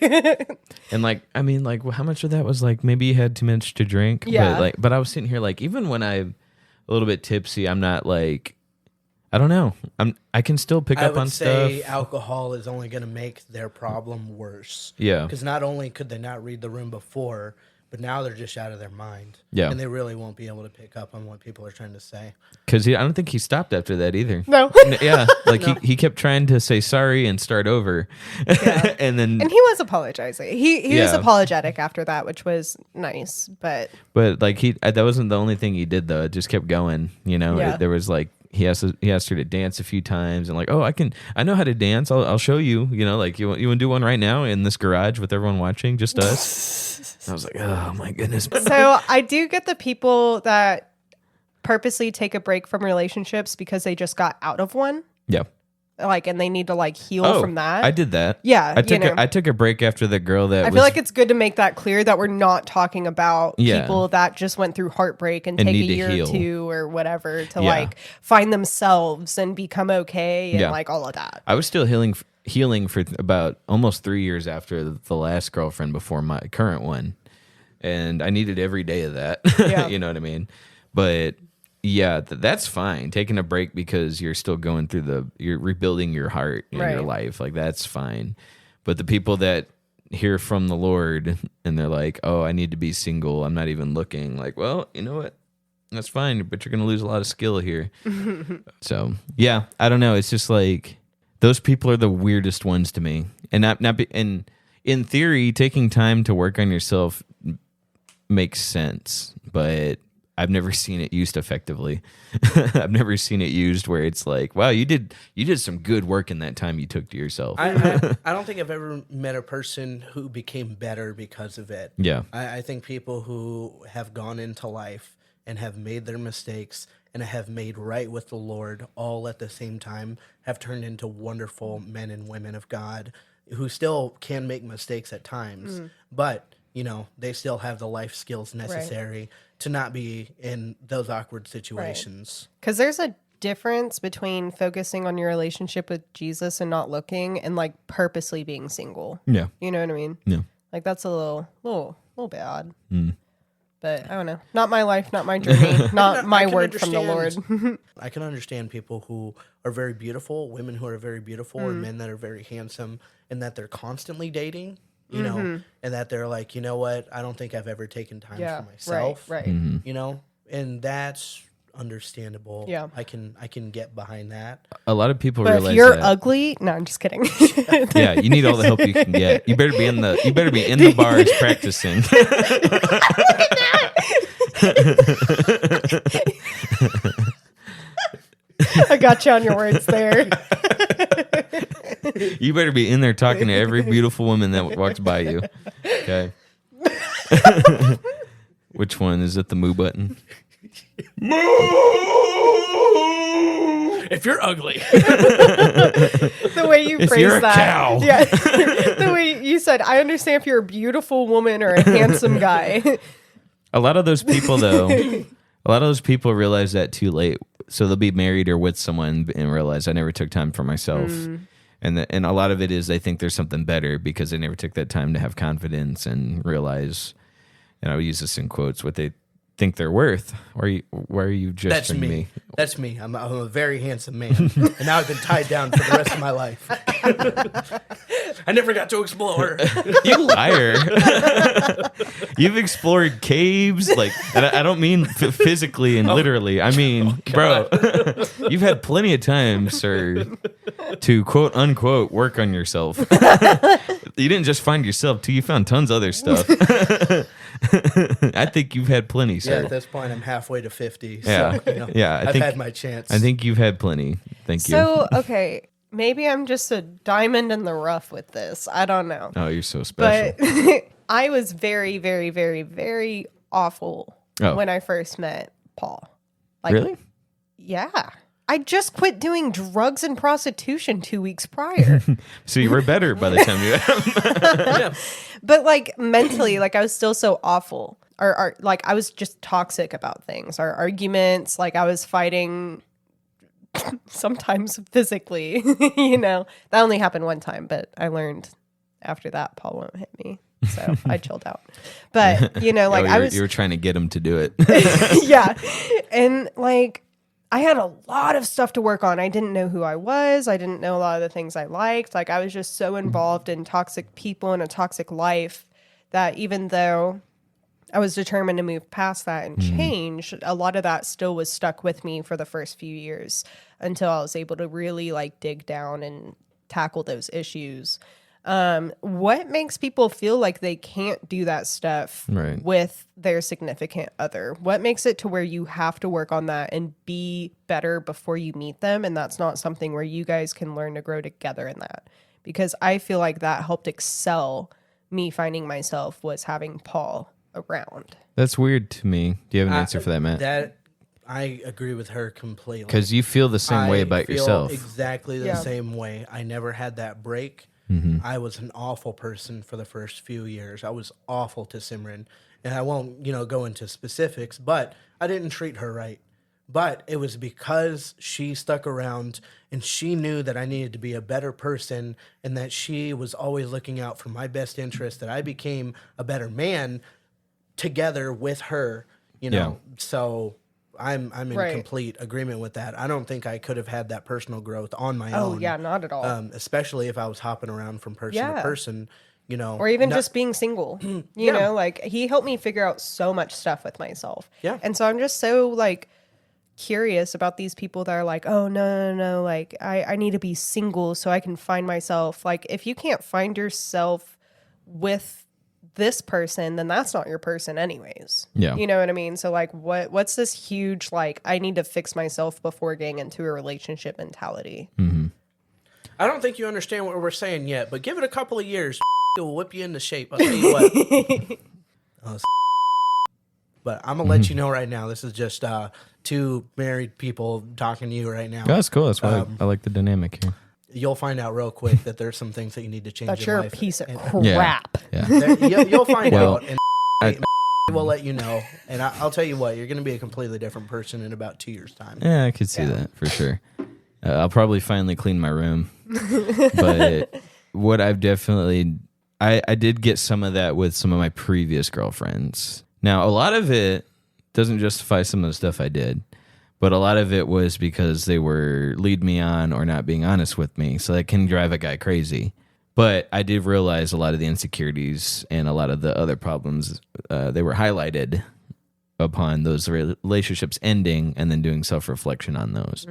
S1: And like, I mean, like, how much of that was like maybe you had too much to drink?
S3: Yeah.
S1: But I was sitting here like, even when I'm a little bit tipsy, I'm not like, I don't know. I can still pick up on stuff. I would
S2: say alcohol is only going to make their problem worse.
S1: Yeah.
S2: Because not only could they not read the room before, but now they're just out of their mind.
S1: Yeah.
S2: And they really won't be able to pick up on what people are trying to say.
S1: Because I don't think he stopped after that either.
S3: No.
S1: Yeah. Like he kept trying to say sorry and start over.
S3: Yeah.
S1: And
S3: he was apologizing. He was apologetic after that, which was nice. But
S1: like that wasn't the only thing he did though. It just kept going. There was like, he asked her to dance a few times and like, oh, I know how to dance. I'll show you. Like you want to do one right now in this garage with everyone watching, just us. I was like, oh my goodness.
S3: So I do get the people that purposely take a break from relationships because they just got out of one.
S1: Yeah.
S3: Like, and they need to like heal from that.
S1: I did that.
S3: Yeah.
S1: I took a break after the girl that
S3: I feel like it's good to make that clear that we're not talking about
S1: Yeah.
S3: people that just went through heartbreak and take a
S1: need to
S3: year
S1: heal.
S3: or two or whatever to
S1: Yeah.
S3: like find themselves and become okay and
S1: Yeah.
S3: like all of that.
S1: I was still healing for about almost 3 years after the last girlfriend before my current one. And I needed every day of that.
S3: Yeah.
S1: You know what I mean? But yeah, that's fine. Taking a break because you're still going through you're rebuilding your heart in your life. Like that's fine. But the people that hear from the Lord and they're like, oh, I need to be single. I'm not even looking. Like, well, you know what? That's fine, but you're going to lose a lot of skill here. So yeah, I don't know. It's just like those people are the weirdest ones to me. And and in theory, taking time to work on yourself makes sense, but I've never seen it used effectively. I've never seen it used where it's like, wow, you did some good work in that time you took to yourself.
S2: I don't think I've ever met a person who became better because of it.
S1: Yeah.
S2: I think people who have gone into life and have made their mistakes and have made right with the Lord all at the same time have turned into wonderful men and women of God who still can make mistakes at times, but they still have the life skills necessary to not be in those awkward situations.
S3: Because there's a difference between focusing on your relationship with Jesus and not looking and like purposely being single.
S1: Yeah.
S3: You know what I mean?
S1: Yeah.
S3: Like that's a little bit odd. But I don't know. Not my life, not my journey, not my word from the Lord.
S2: I can understand people who are very beautiful, women who are very beautiful, or men that are very handsome, and that they're constantly dating. And that they're like, you know what? I don't think I've ever taken time for myself.
S3: Right.
S2: And that's understandable.
S3: Yeah.
S2: I can get behind that.
S1: A lot of people
S3: But
S1: realize
S3: if you're
S1: that.
S3: ugly, no, I'm just kidding.
S1: Yeah, you need all the help you can get. You better be in the bars practicing.
S3: I got you on your words there.
S1: You better be in there talking to every beautiful woman that walks by you. Okay. Which one? Is it the moo button?
S2: If you're ugly.
S3: The way you
S1: If
S3: phrased
S1: you're a
S3: that.
S1: cow.
S3: Yeah. The way you said, I understand if you're a beautiful woman or a handsome guy.
S1: A lot of those people, though, realize that too late. So they'll be married or with someone and realize I never took time for myself. And a lot of it is they think there's something better because they never took that time to have confidence and realize, and I would use this in quotes, what they think they're worth. Why are you judging me?
S2: That's me. I'm a very handsome man. And now I've been tied down for the rest of my life. I never got to explore.
S1: You liar. You've explored caves, and I don't mean physically and literally. I mean, bro, you've had plenty of time, sir, to quote unquote work on yourself. You didn't just find yourself too, you found tons of other stuff. I think you've had plenty, sir.
S2: Yeah, at this point, I'm halfway to 50.
S1: Yeah.
S2: So,
S1: I've
S2: had my chance.
S1: I think you've had plenty. Thank you.
S3: So, okay, maybe I'm just a diamond in the rough with this. I don't know.
S1: Oh, you're so special.
S3: But I was very, very, very, very awful when I first met Paul.
S1: Really?
S3: Yeah. I just quit doing drugs and prostitution 2 weeks prior.
S1: So you were better by the time you
S2: Yeah.
S3: But mentally, I was still so awful. Or I was just toxic about things. Our arguments, I was fighting sometimes physically, That only happened one time, but I learned after that Paul won't hit me. So I chilled out. But, you
S1: were trying to get him to do it.
S3: Yeah. And I had a lot of stuff to work on. I didn't know who I was. I didn't know a lot of the things I liked. I was just so involved in toxic people and a toxic life that even though I was determined to move past that and change, a lot of that still was stuck with me for the first few years until I was able to really dig down and tackle those issues. What makes people feel like they can't do that stuff with their significant other? What makes it to where you have to work on that and be better before you meet them? And that's not something where you guys can learn to grow together in that. Because I feel like that helped excel me finding myself was having Paul around.
S1: That's weird to me. Do you have an answer for that, Matt?
S2: I agree with her completely.
S1: Because you feel the same way about yourself.
S2: Exactly the same way. I never had that break. I was an awful person for the first few years. I was awful to Simran. And I won't, go into specifics, but I didn't treat her right. But it was because she stuck around and she knew that I needed to be a better person and that she was always looking out for my best interest, that I became a better man together with her, So I'm in complete agreement with that. I don't think I could have had that personal growth on my own.
S3: Oh, yeah, not at all.
S2: Especially if I was hopping around from person to person,
S3: Or even just being single, you know, he helped me figure out so much stuff with myself.
S2: Yeah.
S3: And so I'm just so curious about these people that are oh, no. I need to be single so I can find myself. If you can't find yourself with this person, then that's not your person anyways.
S1: Yeah.
S3: You know what I mean? So what's this huge, I need to fix myself before getting into a relationship mentality?
S1: Mm-hmm.
S2: I don't think you understand what we're saying yet, but give it a couple of years. It will whip you into shape. I'll tell you what. But I'm going to let you know right now, this is just two married people talking to you right now.
S1: Yeah, that's cool. That's why I like the dynamic here.
S2: You'll find out real quick that there's some things that you need to change
S3: That
S2: in
S3: you're
S2: life.
S3: a piece of
S2: And-
S3: crap.
S1: Yeah.
S2: You'll find out, and
S1: I-
S2: we'll let you know. And I'll tell you what, you're going to be a completely different person in about 2 years' time.
S1: Yeah, I could see that for sure. I'll probably finally clean my room. But what I've definitely... I did get some of that with some of my previous girlfriends. Now, a lot of it doesn't justify some of the stuff I did, but a lot of it was because they were lead me on or not being honest with me. So that can drive a guy crazy. But I did realize a lot of the insecurities and a lot of the other problems, they were highlighted upon those relationships ending and then doing self-reflection on those.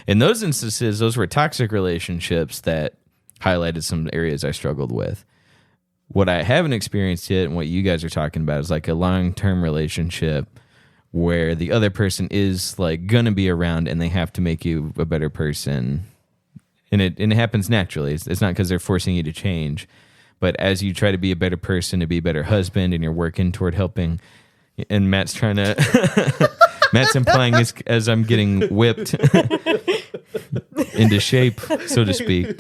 S1: In those instances, those were toxic relationships that highlighted some areas I struggled with. What I haven't experienced yet and what you guys are talking about is a long-term relationship where the other person is gonna be around and they have to make you a better person. And it happens naturally. It's not because they're forcing you to change. But as you try to be a better person, to be a better husband, and you're working toward helping, and Matt's trying to Matt's implying as I'm getting whipped into shape, so to speak.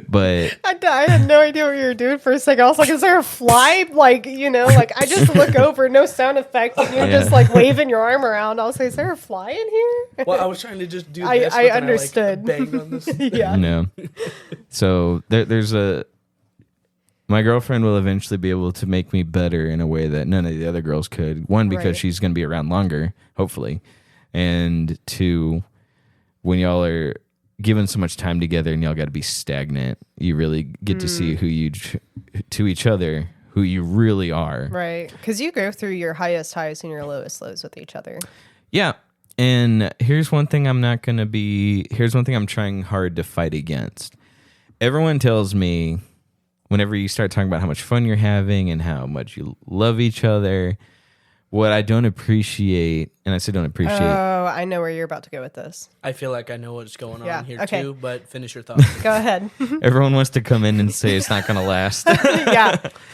S1: But
S3: I had no idea what you were doing for a second. I was like, is there a fly? Like, like I just look over, no sound effects, and you're just like waving your arm around. I was like, is there a fly in here?
S2: Well, I was trying to just do this.
S3: I understood.
S2: Banged on this.
S3: Yeah.
S1: No. So there's my girlfriend will eventually be able to make me better in a way that none of the other girls could. One, because
S3: Right.
S1: she's going to be around longer, hopefully. And two, when y'all are given so much time together and y'all got to be stagnant, you really get to see to each other who you really are.
S3: Right. Because you go through your highest highs and your lowest lows with each other.
S1: Yeah. And here's one thing I'm trying hard to fight against. Everyone tells me whenever you start talking about how much fun you're having and how much you love each other, what I don't appreciate, and I say don't appreciate.
S3: Oh, I know where you're about to go with this.
S2: I feel like I know what's going on
S3: Yeah,
S2: here
S3: okay.
S2: too, but finish your thoughts.
S3: Go ahead.
S1: Everyone wants to come in and say it's not going to last.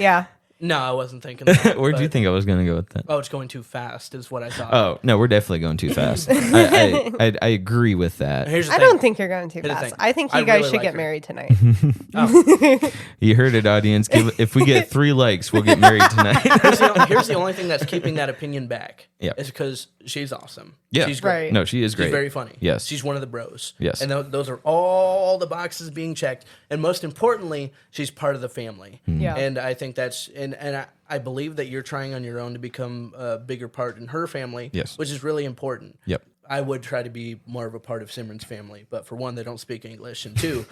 S3: Yeah.
S2: No, I wasn't thinking that.
S1: Where'd you
S2: but-
S1: think I was going to go with that?
S2: Oh, it's going too fast is what I thought.
S1: Oh, no, we're definitely going too fast. I agree with that.
S2: Here's the
S3: I
S2: thing.
S3: don't think you're going too
S2: Here's the
S3: fast.
S2: thing.
S3: I think
S2: I
S3: you guys
S2: really
S3: should
S2: like
S3: get
S2: her.
S3: married tonight.
S1: You heard it, audience. If we get 3 likes, we'll get married tonight.
S2: Here's the only thing that's keeping that opinion back.
S1: Yeah.
S2: Is because she's awesome.
S1: Yeah.
S2: She's great.
S3: Right.
S1: No, she is great.
S2: She's very funny.
S1: Yes.
S2: She's one of the bros.
S1: Yes.
S2: And those are all the boxes being checked. And most importantly, she's part of the family.
S3: Yeah.
S2: And I think that's, and I believe that you're trying on your own to become a bigger part in her family.
S1: Yes.
S2: Which is really important.
S1: Yep.
S2: I would try to be more of a part of Simran's family, but for one, they don't speak English, and two,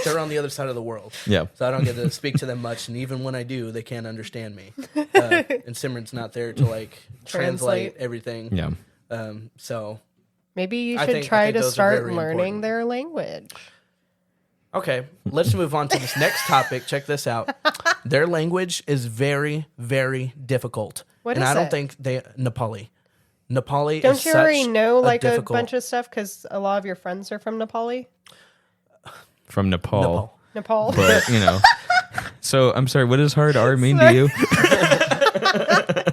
S2: they're on the other side of the world.
S1: Yeah.
S2: So I don't get to speak to them much, and even when I do, they can't understand me. And Simran's not there to like translate everything.
S1: Yeah.
S2: So
S3: Maybe you
S2: I
S3: should
S2: think
S3: try to
S2: those are
S3: start
S2: very
S3: learning
S2: important.
S3: their language.
S2: okay, let's move on to this next topic. Check this out. Their language is very, very difficult.
S3: What
S2: and
S3: is
S2: I don't
S3: it?
S2: think Nepali. Nepali
S3: Don't
S2: is
S3: you already
S2: such
S3: know like a
S2: difficult-
S3: bunch of stuff because a lot of your friends are from Nepali?
S1: From Nepal.
S2: Nepal.
S3: Nepal.
S1: But, So, I'm sorry, what does hard R mean to you?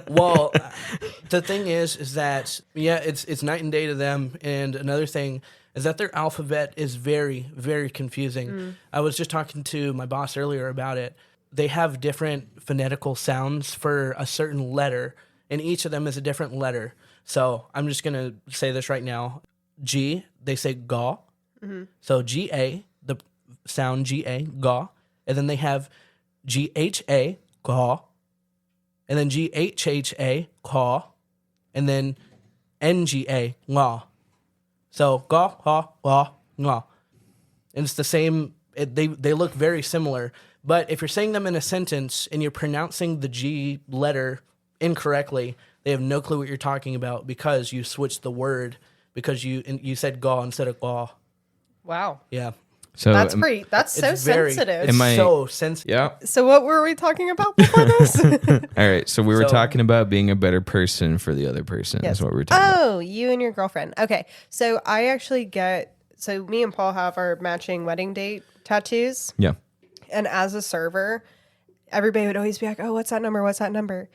S2: Well, the thing is that it's night and day to them. And another thing is that their alphabet is very, very confusing. I was just talking to my boss earlier about it. They have different phonetical sounds for a certain letter, and each of them is a different letter. So I'm just gonna say this right now. G, they say ga. So G-A, the sound G-A, ga. And then they have G-H-A, ga. And then G-H-H-A, ka. And then N-G-A, nga. So ga, ha, ga, nga. And it's the same, they look very similar. But if you're saying them in a sentence and you're pronouncing the G letter incorrectly, they have no clue what you're talking about because you switched the word because you said ga instead of ga.
S3: Wow.
S2: Yeah.
S1: So
S3: That's pretty. That's so sensitive.
S2: It's so sensitive.
S1: Yeah.
S3: So what were we talking about before this?
S1: All right. So we were
S2: So-
S1: talking about being a better person for the other person. Is what we were talking about.
S3: Oh, you and your girlfriend. Okay. So I actually so me and Paul have our matching wedding date tattoos.
S1: Yeah.
S3: And as a server, everybody would always be like, oh, what's that number? What's that number?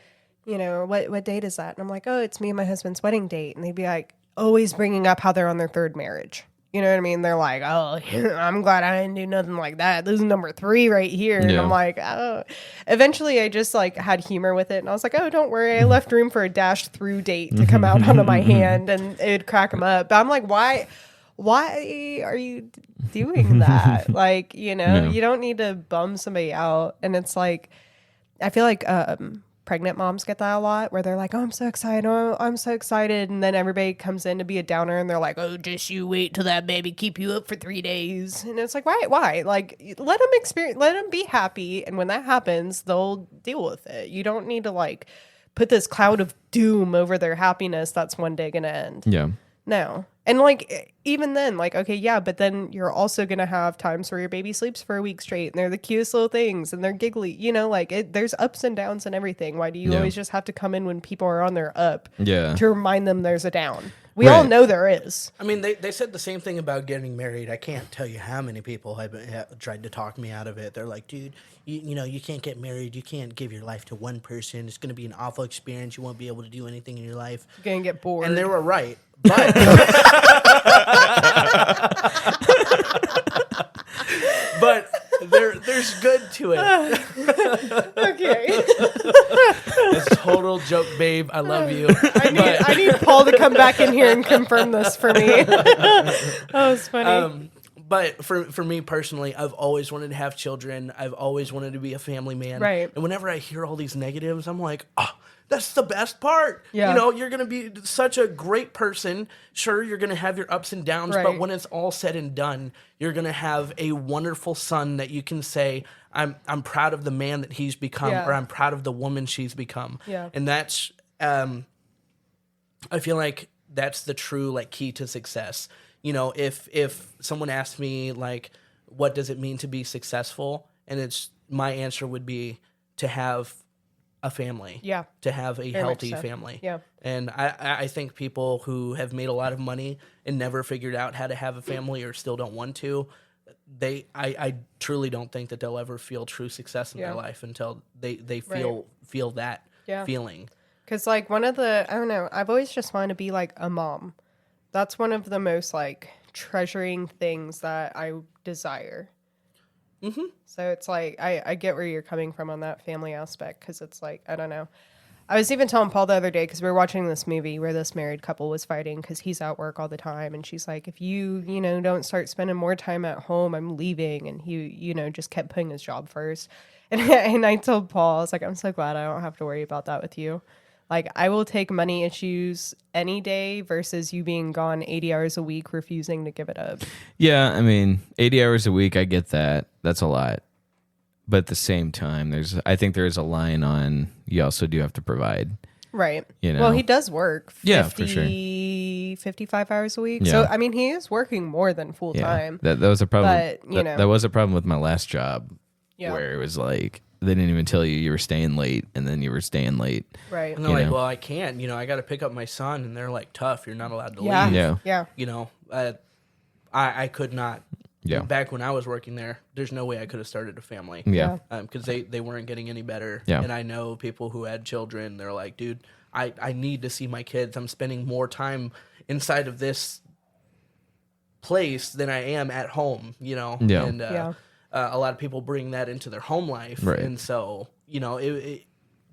S3: What date is that? And I'm like, oh, it's me and my husband's wedding date. And they'd be like, always bringing up how they're on their third marriage. You know what I mean? They're like, oh, I'm glad I didn't do nothing like that. This is number 3 right here. And
S1: Yeah.
S3: I'm like, oh. Eventually, I just like had humor with it. And I was like, oh, don't worry. I left room for a dash through date to come out onto my hand. And it'd crack them up. But I'm like, why are you doing that? Like,
S1: No.
S3: you don't need to bum somebody out. And it's like, I feel like pregnant moms get that a lot where they're like, oh, I'm so excited. Oh, I'm so excited. And then everybody comes in to be a downer and they're like, oh, just you wait till that baby keep you up for 3 days. And it's like, why? Like, let them be happy. And when that happens, they'll deal with it. You don't need to like put this cloud of doom over their happiness that's one day going to end.
S1: Yeah.
S3: No. And like, even then, like, okay, yeah, but then you're also going to have times where your baby sleeps for a week straight and they're the cutest little things and they're giggly, there's ups and downs and everything. Why do you
S1: Yeah.
S3: always just have to come in when people are on their up
S1: Yeah.
S3: to remind them there's a down? We all know there is.
S2: I mean, they said the same thing about getting married. I can't tell you how many people have tried to talk me out of it. They're like, dude, you know, you can't get married. You can't give your life to one person. It's going to be an awful experience. You won't be able to do anything in your life.
S3: You're going to get bored.
S2: And they were right. But, but there's good to it.
S3: Okay.
S2: It's a total joke, babe. I love you.
S3: I need Paul to come back in here and confirm this for me. That was funny.
S2: But for me personally, I've always wanted to have children. I've always wanted to be a family man.
S3: Right.
S2: And whenever I hear all these negatives, I'm like, oh, that's the best part.
S3: Yeah.
S2: You know, you're going to be such a great person. Sure, you're going to have your ups and downs,
S3: Right.
S2: but when it's all said and done, you're going to have a wonderful son that you can say, I'm proud of the man that he's become,
S3: Yeah.
S2: or I'm proud of the woman she's become.
S3: Yeah.
S2: And that's, I feel like that's the true like key to success. You know, if someone asked me like, what does it mean to be successful? And my answer would be to have a family.
S3: Yeah.
S2: To have a
S3: Very
S2: healthy
S3: much so.
S2: family.
S3: Yeah.
S2: And I think people who have made a lot of money and never figured out how to have a family or still don't want to, I truly don't think that they'll ever feel true success in their life until they feel that feeling.
S3: Because, like, one of the, I don't know, I've always just wanted to be, like, a mom. That's one of the most, like, treasuring things that I desire. Mm-hmm. So it's like, I get where you're coming from on that family aspect, because it's like, I don't know. I was even telling Paul the other day, because we were watching this movie where this married couple was fighting because he's at work all the time. And she's like, if you don't start spending more time at home, I'm leaving. And he, just kept putting his job first. And I told Paul, I was like, I'm so glad I don't have to worry about that with you. Like, I will take money issues any day versus you being gone 80 hours a week, refusing to give it up.
S1: Yeah, I mean, 80 hours a week, I get that. That's a lot. But at the same time, I think there's a line on you also do have to provide.
S3: Right.
S1: You know?
S3: Well, he does work 50,
S1: Yeah, for sure.
S3: 55 hours a week.
S1: Yeah.
S3: So, I mean, he is working more than full time.
S1: That was a problem.
S3: But,
S1: that was a problem with my last job
S3: Yeah.
S1: where it was like, they didn't even tell you were staying late, and then you were staying late.
S3: Right.
S2: And they're like, well, I can't. I got to pick up my son. And they're like, tough. You're not allowed to leave.
S1: Yeah.
S2: I could not.
S1: Yeah.
S2: Back when I was working there, there's no way I could have started a family.
S1: Yeah.
S2: Because they weren't getting any better.
S1: Yeah.
S2: And I know people who had children, they're like, dude, I need to see my kids. I'm spending more time inside of this place than I am at home,
S1: Yeah.
S2: And a lot of people bring that into their home life.
S1: Right.
S2: And so,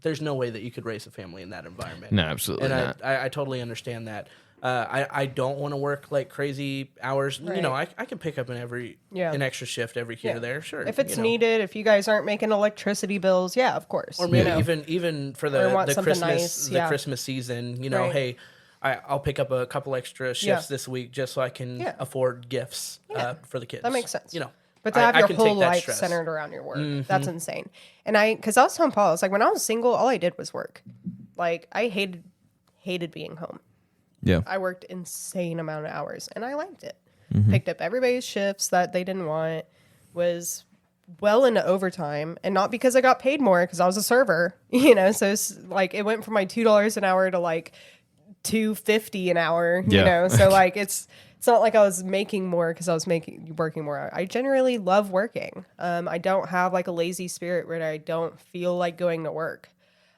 S2: there's no way that you could raise a family in that environment.
S1: No, absolutely not.
S2: I totally understand that. I don't want to work like crazy hours.
S3: Right.
S2: I can pick up an extra shift every here or there. Sure,
S3: if it's needed, if you guys aren't making electricity bills, yeah, of course.
S2: or maybe even for the Christmas
S3: nice, yeah.
S2: Christmas season.
S3: Right.
S2: Hey, I'll pick up a couple extra shifts this week just so I can afford gifts for the kids.
S3: That makes sense. But to
S2: I
S3: have your
S2: can
S3: whole
S2: take that
S3: life
S2: stress.
S3: centered around your work, that's insane. And because I was telling Paul, I was like, when I was single, all I did was work. Like, I hated being home.
S1: Yeah.
S3: I worked insane amount of hours, and I liked it.
S1: Mm-hmm.
S3: Picked up everybody's shifts that they didn't want, was well into overtime, and not because I got paid more, because I was a server, So it's like, it went from my $2 an hour to like $2.50 an hour, So like, it's not like I was making more because I was working more. I generally love working. I don't have like a lazy spirit where I don't feel like going to work.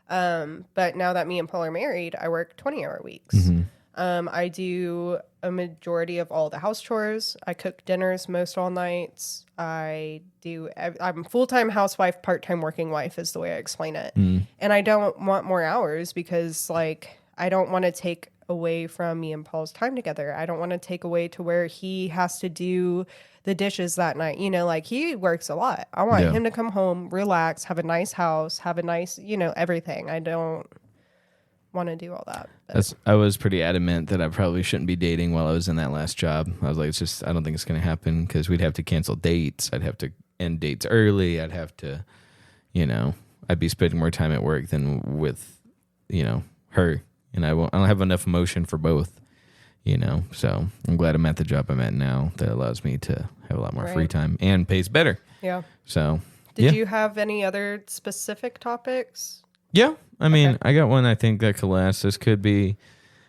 S3: But now that me and Paul are married, I work 20-hour weeks.
S1: Mm-hmm.
S3: I do a majority of all the house chores. I cook dinners most all nights. I'm a full-time housewife, part-time working wife is the way I explain it. And I don't want more hours because like, I don't want to take away from me and Paul's time together. I don't want to take away to where he has to do the dishes that night. Like, he works a lot. I want him to come home, relax, have a nice house, have a nice, everything. I don't want to do all that.
S1: I was pretty adamant that I probably shouldn't be dating while I was in that last job. I was like, I don't think it's going to happen because we'd have to cancel dates. I'd have to end dates early. I'd have to, I'd be spending more time at work than with, her. And I don't have enough emotion for both, So I'm glad I'm at the job I'm at now that allows me to have a lot more free time and pays better.
S3: Yeah.
S1: So
S3: Did you have any other specific topics?
S1: Yeah. I mean, I got one I think that could last. This could be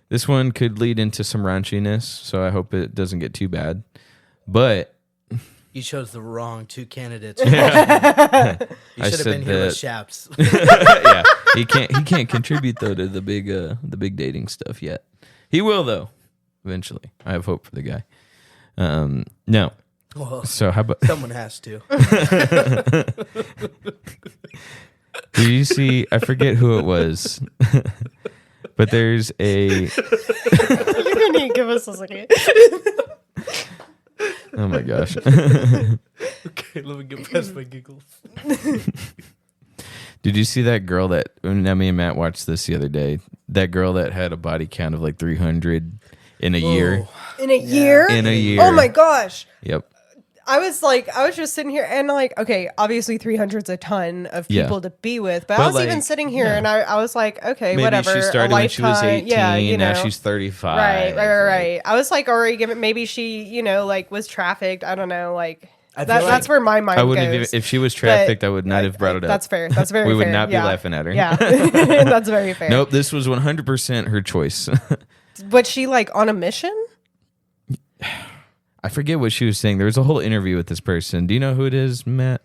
S1: This one could lead into some raunchiness, so I hope it doesn't get too bad. But
S2: you chose the wrong two candidates. You should have been here with Shaps.
S1: Yeah, he can't contribute though to the big dating stuff yet. He will though, eventually. I have hope for the guy. No.
S2: Well,
S1: so how about
S2: someone has to?
S1: Do you see? I forget who it was, but there's a.
S3: You're gonna need to give us a second.
S1: Oh my gosh.
S2: Okay, let me get past my giggles.
S1: Did you see that girl that me and Matt watched this the other day? That girl that had a body count of like 300 in a year.
S3: In a year?
S1: In a year.
S3: Oh my gosh.
S1: Yep.
S3: I was just sitting here and like, okay, obviously 300 is a ton of people to be with, but I was even sitting here and I was like, okay,
S1: maybe
S3: whatever.
S1: She started when she was 18, now she's 35.
S3: Right. I was like, already given, maybe she, like was trafficked. I don't know, like. That's where my mind goes.
S1: If she was trafficked, I would not have brought it up.
S3: That's fair. That's very fair.
S1: We would not be laughing at her.
S3: Yeah. That's very fair.
S1: Nope, this was 100% her choice.
S3: Was she like on a mission?
S1: I forget what she was saying. There was a whole interview with this person. Do you know who it is, Matt?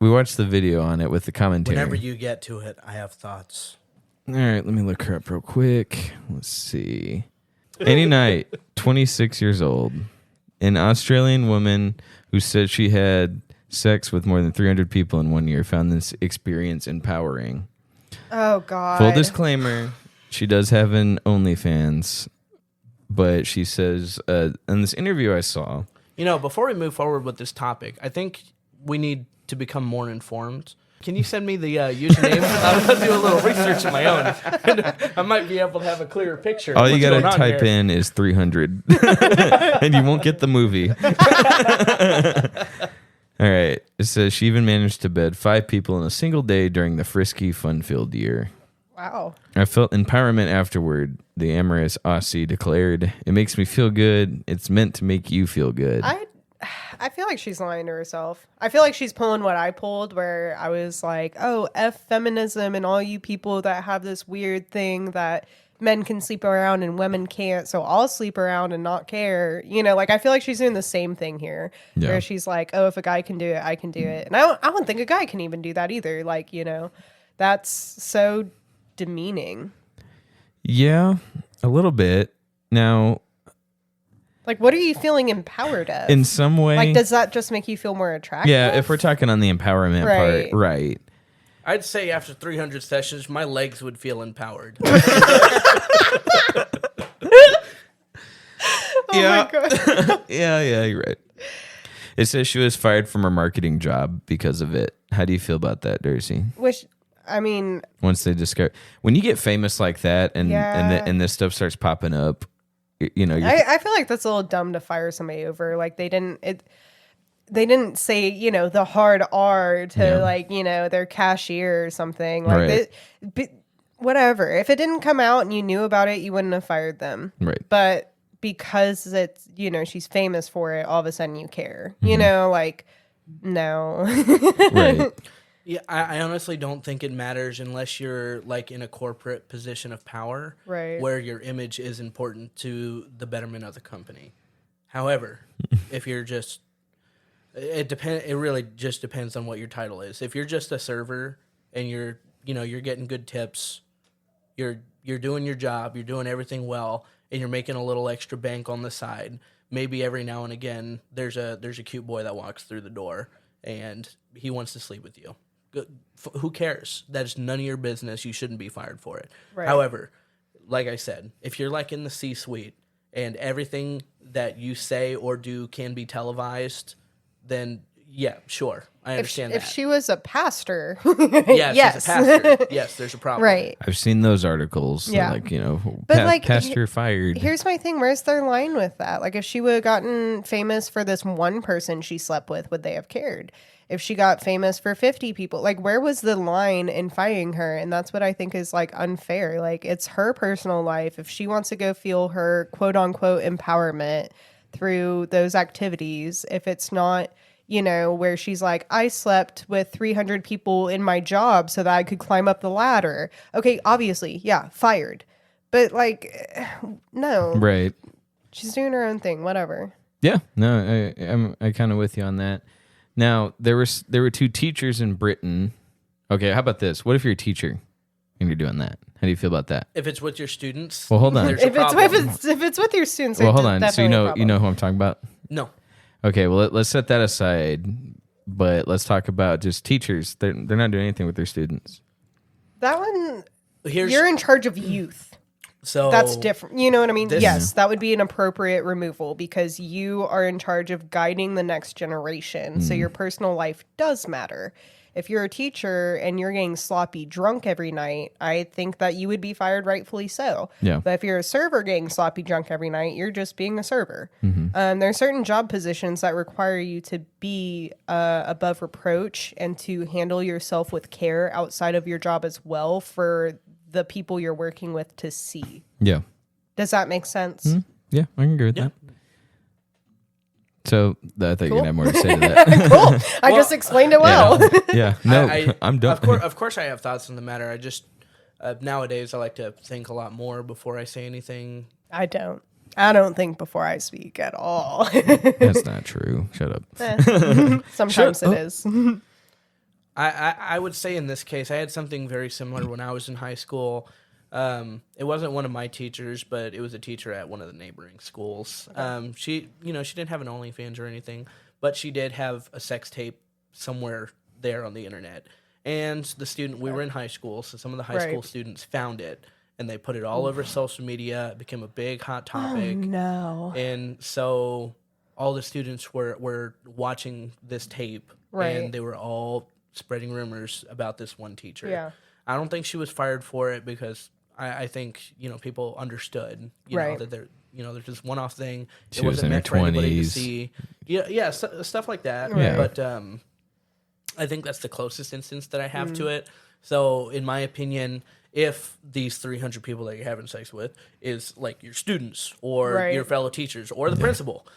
S1: We watched the video on it with the commentary.
S2: Whenever you get to it, I have thoughts.
S1: All right, let me look her up real quick. Let's see. Annie Knight, 26 years old. An Australian woman who said she had sex with more than 300 people in 1 year found this experience empowering.
S3: Oh, God.
S1: Full disclaimer, she does have an OnlyFans, but she says in this interview I saw...
S2: before we move forward with this topic, I think we need to become more informed. Can you send me the username? I'm going to do a little research of my own. I might be able to have a clearer picture.
S1: All you got to type in is 300, and you won't get the movie. All right. It says she even managed to bed 5 people in a single day during the frisky, fun-filled year.
S3: Wow.
S1: I felt empowerment afterward, the amorous Aussie declared. It makes me feel good. It's meant to make you feel good.
S3: I feel like she's lying to herself. I feel like she's pulling what I pulled, where I was like, oh, F feminism and all you people that have this weird thing that men can sleep around and women can't, so I'll sleep around and not care. I feel like she's doing the same thing here, where she's like, oh, if a guy can do it, I can do it. And I don't think a guy can even do that either. That's so demeaning.
S1: Yeah, a little bit. Now...
S3: what are you feeling empowered of?
S1: In some way.
S3: Does that just make you feel more attractive?
S1: Yeah, if we're talking on the empowerment part, right.
S2: I'd say after 300 sessions, my legs would feel empowered.
S3: My God.
S1: Yeah, you're right. It says she was fired from her marketing job because of it. How do you feel about that, Darcy? Once they discover... When you get famous like that and this stuff starts popping up,
S3: I feel like that's a little dumb to fire somebody over. They didn't say, the hard R to their cashier or something. Whatever. If it didn't come out and you knew about it, you wouldn't have fired them.
S1: Right.
S3: But because it's, she's famous for it, all of a sudden you care. No.
S1: Right.
S2: Yeah, I honestly don't think it matters unless you're in a corporate position of power,
S3: right,
S2: where your image is important to the betterment of the company. However, if you're just, it really just depends on what your title is. If you're just a server and you're getting good tips, you're doing your job, you're doing everything well, and you're making a little extra bank on the side. Maybe every now and again there's a cute boy that walks through the door and he wants to sleep with you. Who cares? That's none of your business. You shouldn't be fired for it.
S3: Right.
S2: However, like I said, if you're in the C-suite and everything that you say or do can be televised, then yeah, sure. I understand that.
S3: If she was a pastor,
S2: yes. She's a pastor. Yes, there's a problem.
S3: Right.
S1: I've seen those articles.
S3: Yeah.
S1: Pastor fired.
S3: Here's my thing. Where's their line with that? If she would have gotten famous for this one person she slept with, would they have cared? If she got famous for 50 people, where was the line in firing her? And that's what I think is unfair. It's her personal life. If she wants to go feel her quote unquote empowerment through those activities, if it's not, where she's like, I slept with 300 people in my job so that I could climb up the ladder. Okay, obviously, yeah, fired. But like, no.
S1: Right.
S3: She's doing her own thing. Whatever.
S1: Yeah. No, I kind of with you on that. Now there were 2 teachers in Britain. Okay, how about this? What if you're a teacher and you're doing that? How do you feel about that?
S2: If it's with your students,
S1: well, hold on.
S3: If it's with your students,
S1: well, hold on. So you know who I'm talking about?
S2: No.
S1: Okay, well let's set that aside. But let's talk about just teachers. They're not doing anything with their students.
S3: That one, you're in charge of youth.
S2: So
S3: that's different. You know what I mean? Yes, that would be an appropriate removal because you are in charge of guiding the next generation. So your personal life does matter. If you're a teacher and you're getting sloppy drunk every night, I think that you would be fired, rightfully so.
S1: Yeah.
S3: But if you're a server getting sloppy drunk every night, you're just being a server. There are certain job positions that require you to be above reproach and to handle yourself with care outside of your job as well for the people you're working with to see.
S1: Yeah.
S3: Does that make sense?
S1: Mm-hmm. Yeah, I can agree with that. So I thought you were gonna have more to say to that.
S3: Cool. I just explained it well.
S1: Yeah. No, I'm done.
S2: Of course, I have thoughts on the matter. I just nowadays I like to think a lot more before I say anything.
S3: I don't think before I speak at all.
S1: That's not true. Shut up.
S3: Sometimes it is.
S2: I would say in this case, I had something very similar when I was in high school. It wasn't one of my teachers, but it was a teacher at one of the neighboring schools. She didn't have an OnlyFans or anything, but she did have a sex tape somewhere there on the internet. And we were in high school, so some of the high school students found it, and they put it all over social media. It became a big hot topic.
S3: Oh, no.
S2: And so all the students were watching this tape, and they were all spreading rumors about this one teacher.
S3: Yeah.
S2: I don't think she was fired for it because I think, people understood, that there's this one-off thing.
S1: She was in her 20s.
S2: Anybody to see. Yeah, stuff like that.
S1: Yeah.
S2: But I think that's the closest instance that I have to it. So in my opinion, if these 300 people that you're having sex with is like your students or your fellow teachers or the principal,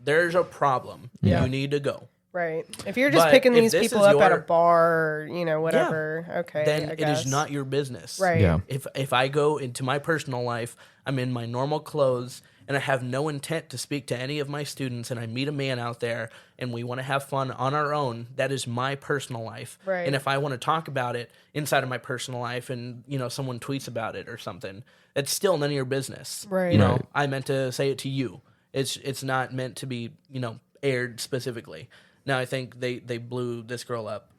S2: there's a problem.
S3: Yeah.
S2: You need to go.
S3: Right. If you're just picking these people up at a bar, whatever, okay.
S2: Then it is not your business.
S3: Right.
S1: Yeah.
S2: If I go into my personal life, I'm in my normal clothes, and I have no intent to speak to any of my students, and I meet a man out there, and we want to have fun on our own, that is my personal life.
S3: Right.
S2: And if I want to talk about it inside of my personal life and, someone tweets about it or something, it's still none of your business.
S3: Right.
S2: I meant to say it to you. It's not meant to be, aired specifically. Now, I think they blew this girl up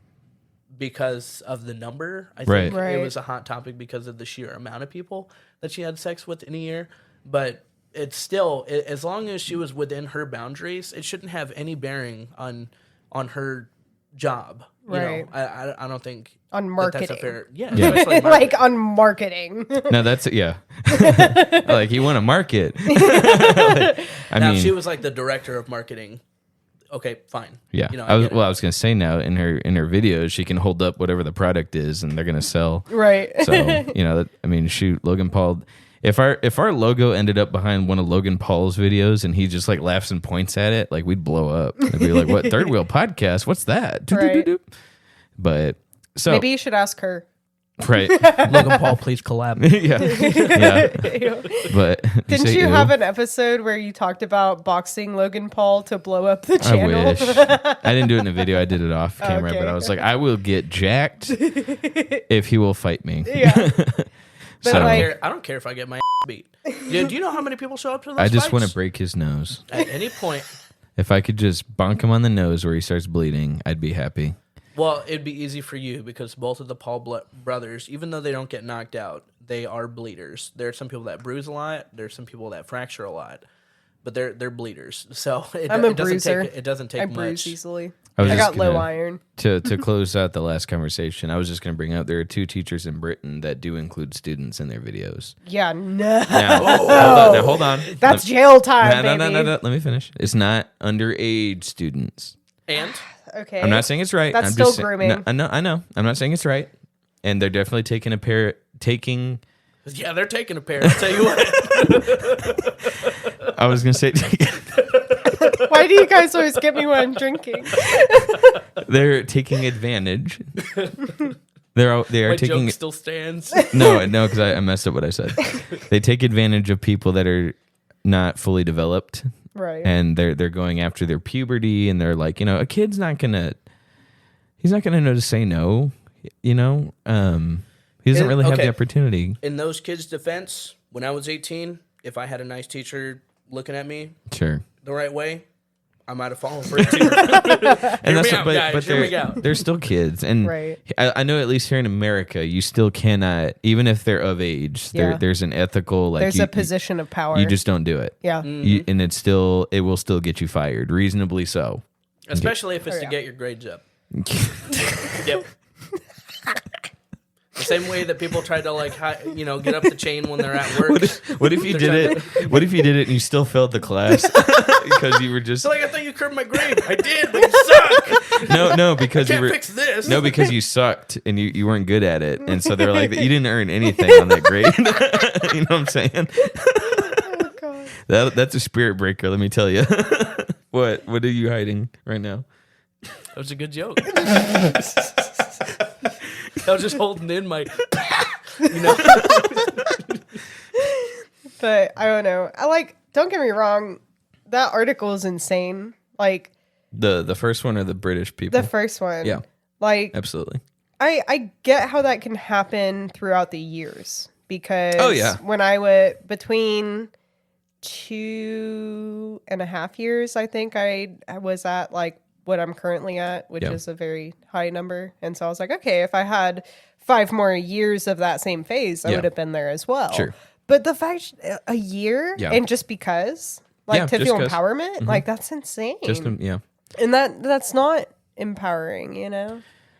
S2: because of the number. I think it was a hot topic because of the sheer amount of people that she had sex with in a year. But it's still, as long as she was within her boundaries, it shouldn't have any bearing on her job.
S3: Right.
S2: I don't think
S3: on marketing.
S2: that's a fair,
S3: especially like on marketing.
S1: No, that's like you want to market.
S2: If she was like the director of marketing, okay, fine.
S1: Yeah. I was gonna say now in her videos she can hold up whatever the product is and they're gonna sell.
S3: Right.
S1: So shoot, Logan Paul. If our logo ended up behind one of Logan Paul's videos and he just like laughs and points at it, like we'd blow up. I'd be like, "What Third Wheel Podcast? What's that?"
S3: Right.
S1: But so
S3: maybe you should ask her.
S1: Right.
S2: Logan Paul, please collab.
S1: Yeah. But
S3: didn't you have an episode where you talked about boxing Logan Paul to blow up the channel?
S1: I wish. I didn't do it in a video. I did it off camera, but I was like, I will get jacked if he will fight me.
S3: Yeah.
S2: But I don't care if I get my beat. Do you know how many people show up to those
S1: I just
S2: fights?
S1: want to break his nose.
S2: At any point.
S1: If I could just bonk him on the nose where he starts bleeding, I'd be happy.
S2: Well, it'd be easy for you because both of the Paul brothers, even though they don't get knocked out, they are bleeders. There are some people that bruise a lot. There's some people that fracture a lot, but they're bleeders. So it doesn't take
S3: I
S2: much.
S3: bruise easily.
S1: I
S3: got low iron.
S1: To close out the last conversation, I was just going to bring up there are 2 teachers in Britain that do include students in their videos.
S3: Yeah, no.
S1: Now, hold on.
S3: That's jail time, baby.
S1: No. Let me finish. It's not underage students.
S2: And?
S3: Okay.
S1: I'm not saying it's right.
S3: That's still grooming.
S1: I know. I'm not saying it's right. And they're definitely taking.
S2: Yeah, they're taking a pair. I'll tell you what.
S1: I was going to say.
S3: Why do you guys always get me when I'm drinking?
S1: They're taking advantage. They are
S2: My
S1: taking
S2: joke still stands.
S1: no, because I messed up what I said. They take advantage of people that are not fully developed,
S3: Right.
S1: and they're going after their puberty, and they're like, a kid's not gonna know to say no. He doesn't really have the opportunity.
S2: In those kids' defense, when I was 18, if I had a nice teacher looking at me
S1: Sure.
S2: the right way, I might have fallen for it too.
S1: But they're still kids, and
S3: Right.
S1: I know at least here in America, you still cannot, even if they're of age.
S3: Yeah.
S1: There's an ethical
S3: There's a position of power.
S1: You just don't do it.
S3: Yeah.
S1: And it will still get you fired, reasonably so.
S2: Especially if it's to get your grades up. Yep. The same way that people try to get up the chain when they're at work.
S1: What if you did it? What if you did it and you still failed the class because you were just
S2: I thought you curbed my grade. I did, but you suck.
S1: No, because
S2: Can't fix this.
S1: No, because you sucked and you weren't good at it, and so they're like, you didn't earn anything on that grade. You know what I'm saying?
S3: Oh God.
S1: That's a spirit breaker. Let me tell you. What are you hiding right now?
S2: That was a good joke. I was just holding in my,
S3: But I don't know. Don't get me wrong, that article is insane. Like
S1: the first one or the British people?
S3: the first one.
S1: Yeah.
S3: Like
S1: Absolutely.
S3: I get how that can happen throughout the years because when I went between 2.5 years, I think I was at what I'm currently at, which is a very high number. And so I was like, okay, if I had 5 more years of that same phase, I would have been there as well.
S1: Sure.
S3: But the fact a year and just because, to feel empowerment, that's insane. And that's not empowering,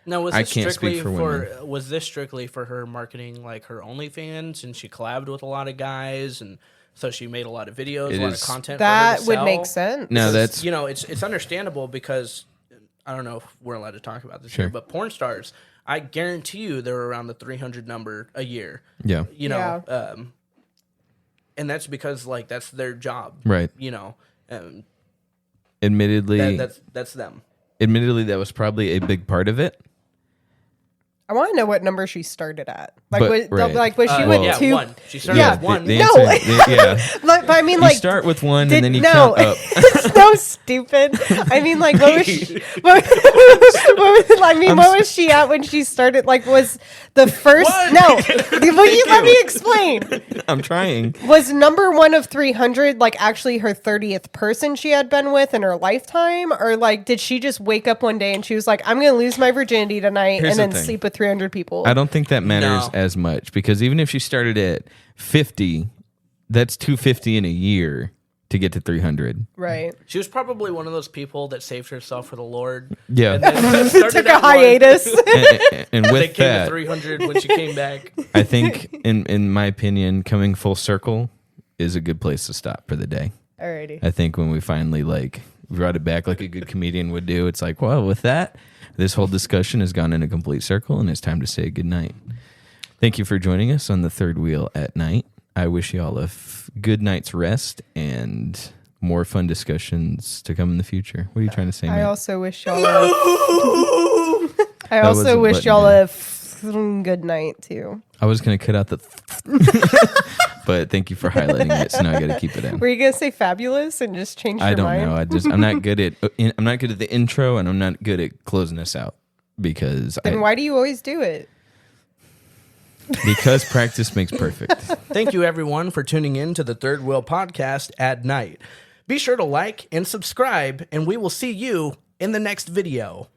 S2: Now, was
S1: I
S2: this
S1: can't
S2: strictly
S1: speak for women.
S2: was this strictly for her marketing her OnlyFans, and she collabed with a lot of guys, and so she made a lot of videos, a lot of content
S3: that
S2: for her to
S3: would
S2: sell?
S3: make sense.
S1: No, that's
S2: it's understandable because I don't know if we're allowed to talk about this here, but porn stars, I guarantee you they're around the 300 number a year.
S1: yeah.
S2: And that's because that's their job,
S1: Right. Admittedly,
S2: that's them.
S1: Admittedly, that was probably a big part of it.
S3: I want to know what number she started at.
S1: But-
S3: Was she with two?
S2: 1. She started with 1.
S1: The
S3: No.
S1: answer, yeah.
S3: But I mean,
S1: You start with 1 and then you count up.
S3: It's so stupid. I mean, what was she? What was she at when she started? Was the first?
S2: One.
S3: No. Will you let me explain?
S1: I'm trying.
S3: Was number 1 of 300 actually her 30th person she had been with in her lifetime, or did she just wake up one day and she was like, "I'm going to lose my virginity tonight
S1: Here's
S3: and then
S1: the thing.
S3: sleep with 300 people"?
S1: I don't think that matters
S2: No.
S1: as much because even if she started at 50, that's 250 in a year to get to 300.
S3: Right.
S2: She was probably one of those people that saved herself for the Lord.
S1: Yeah.
S2: And then started
S3: Took
S2: at
S3: a hiatus.
S1: And
S2: They
S1: with
S2: came to
S1: that,
S2: 300 when she came back.
S1: I think, in my opinion, coming full circle is a good place to stop for the day.
S3: Alrighty.
S1: I think when we finally brought it back like a good comedian would do, it's well, with that, this whole discussion has gone in a complete circle and it's time to say goodnight. Thank you for joining us on the Third Wheel at Night. I wish you all a good night's rest and more fun discussions to come in the future. What are you trying to say, Matt?
S3: I also wish y'all
S1: wasn't
S3: a good night too.
S1: I was going to cut out the but thank you for highlighting it, so now I got to keep it in.
S3: Were you gonna say fabulous and just change your mind?
S1: I don't know. I'm not good at the intro, and I'm not good at closing us out because
S3: Then why do you always do it?
S1: Because practice makes perfect.
S2: Thank you, everyone, for tuning in to the Third Wheel Podcast at night. Be sure to like and subscribe, and we will see you in the next video.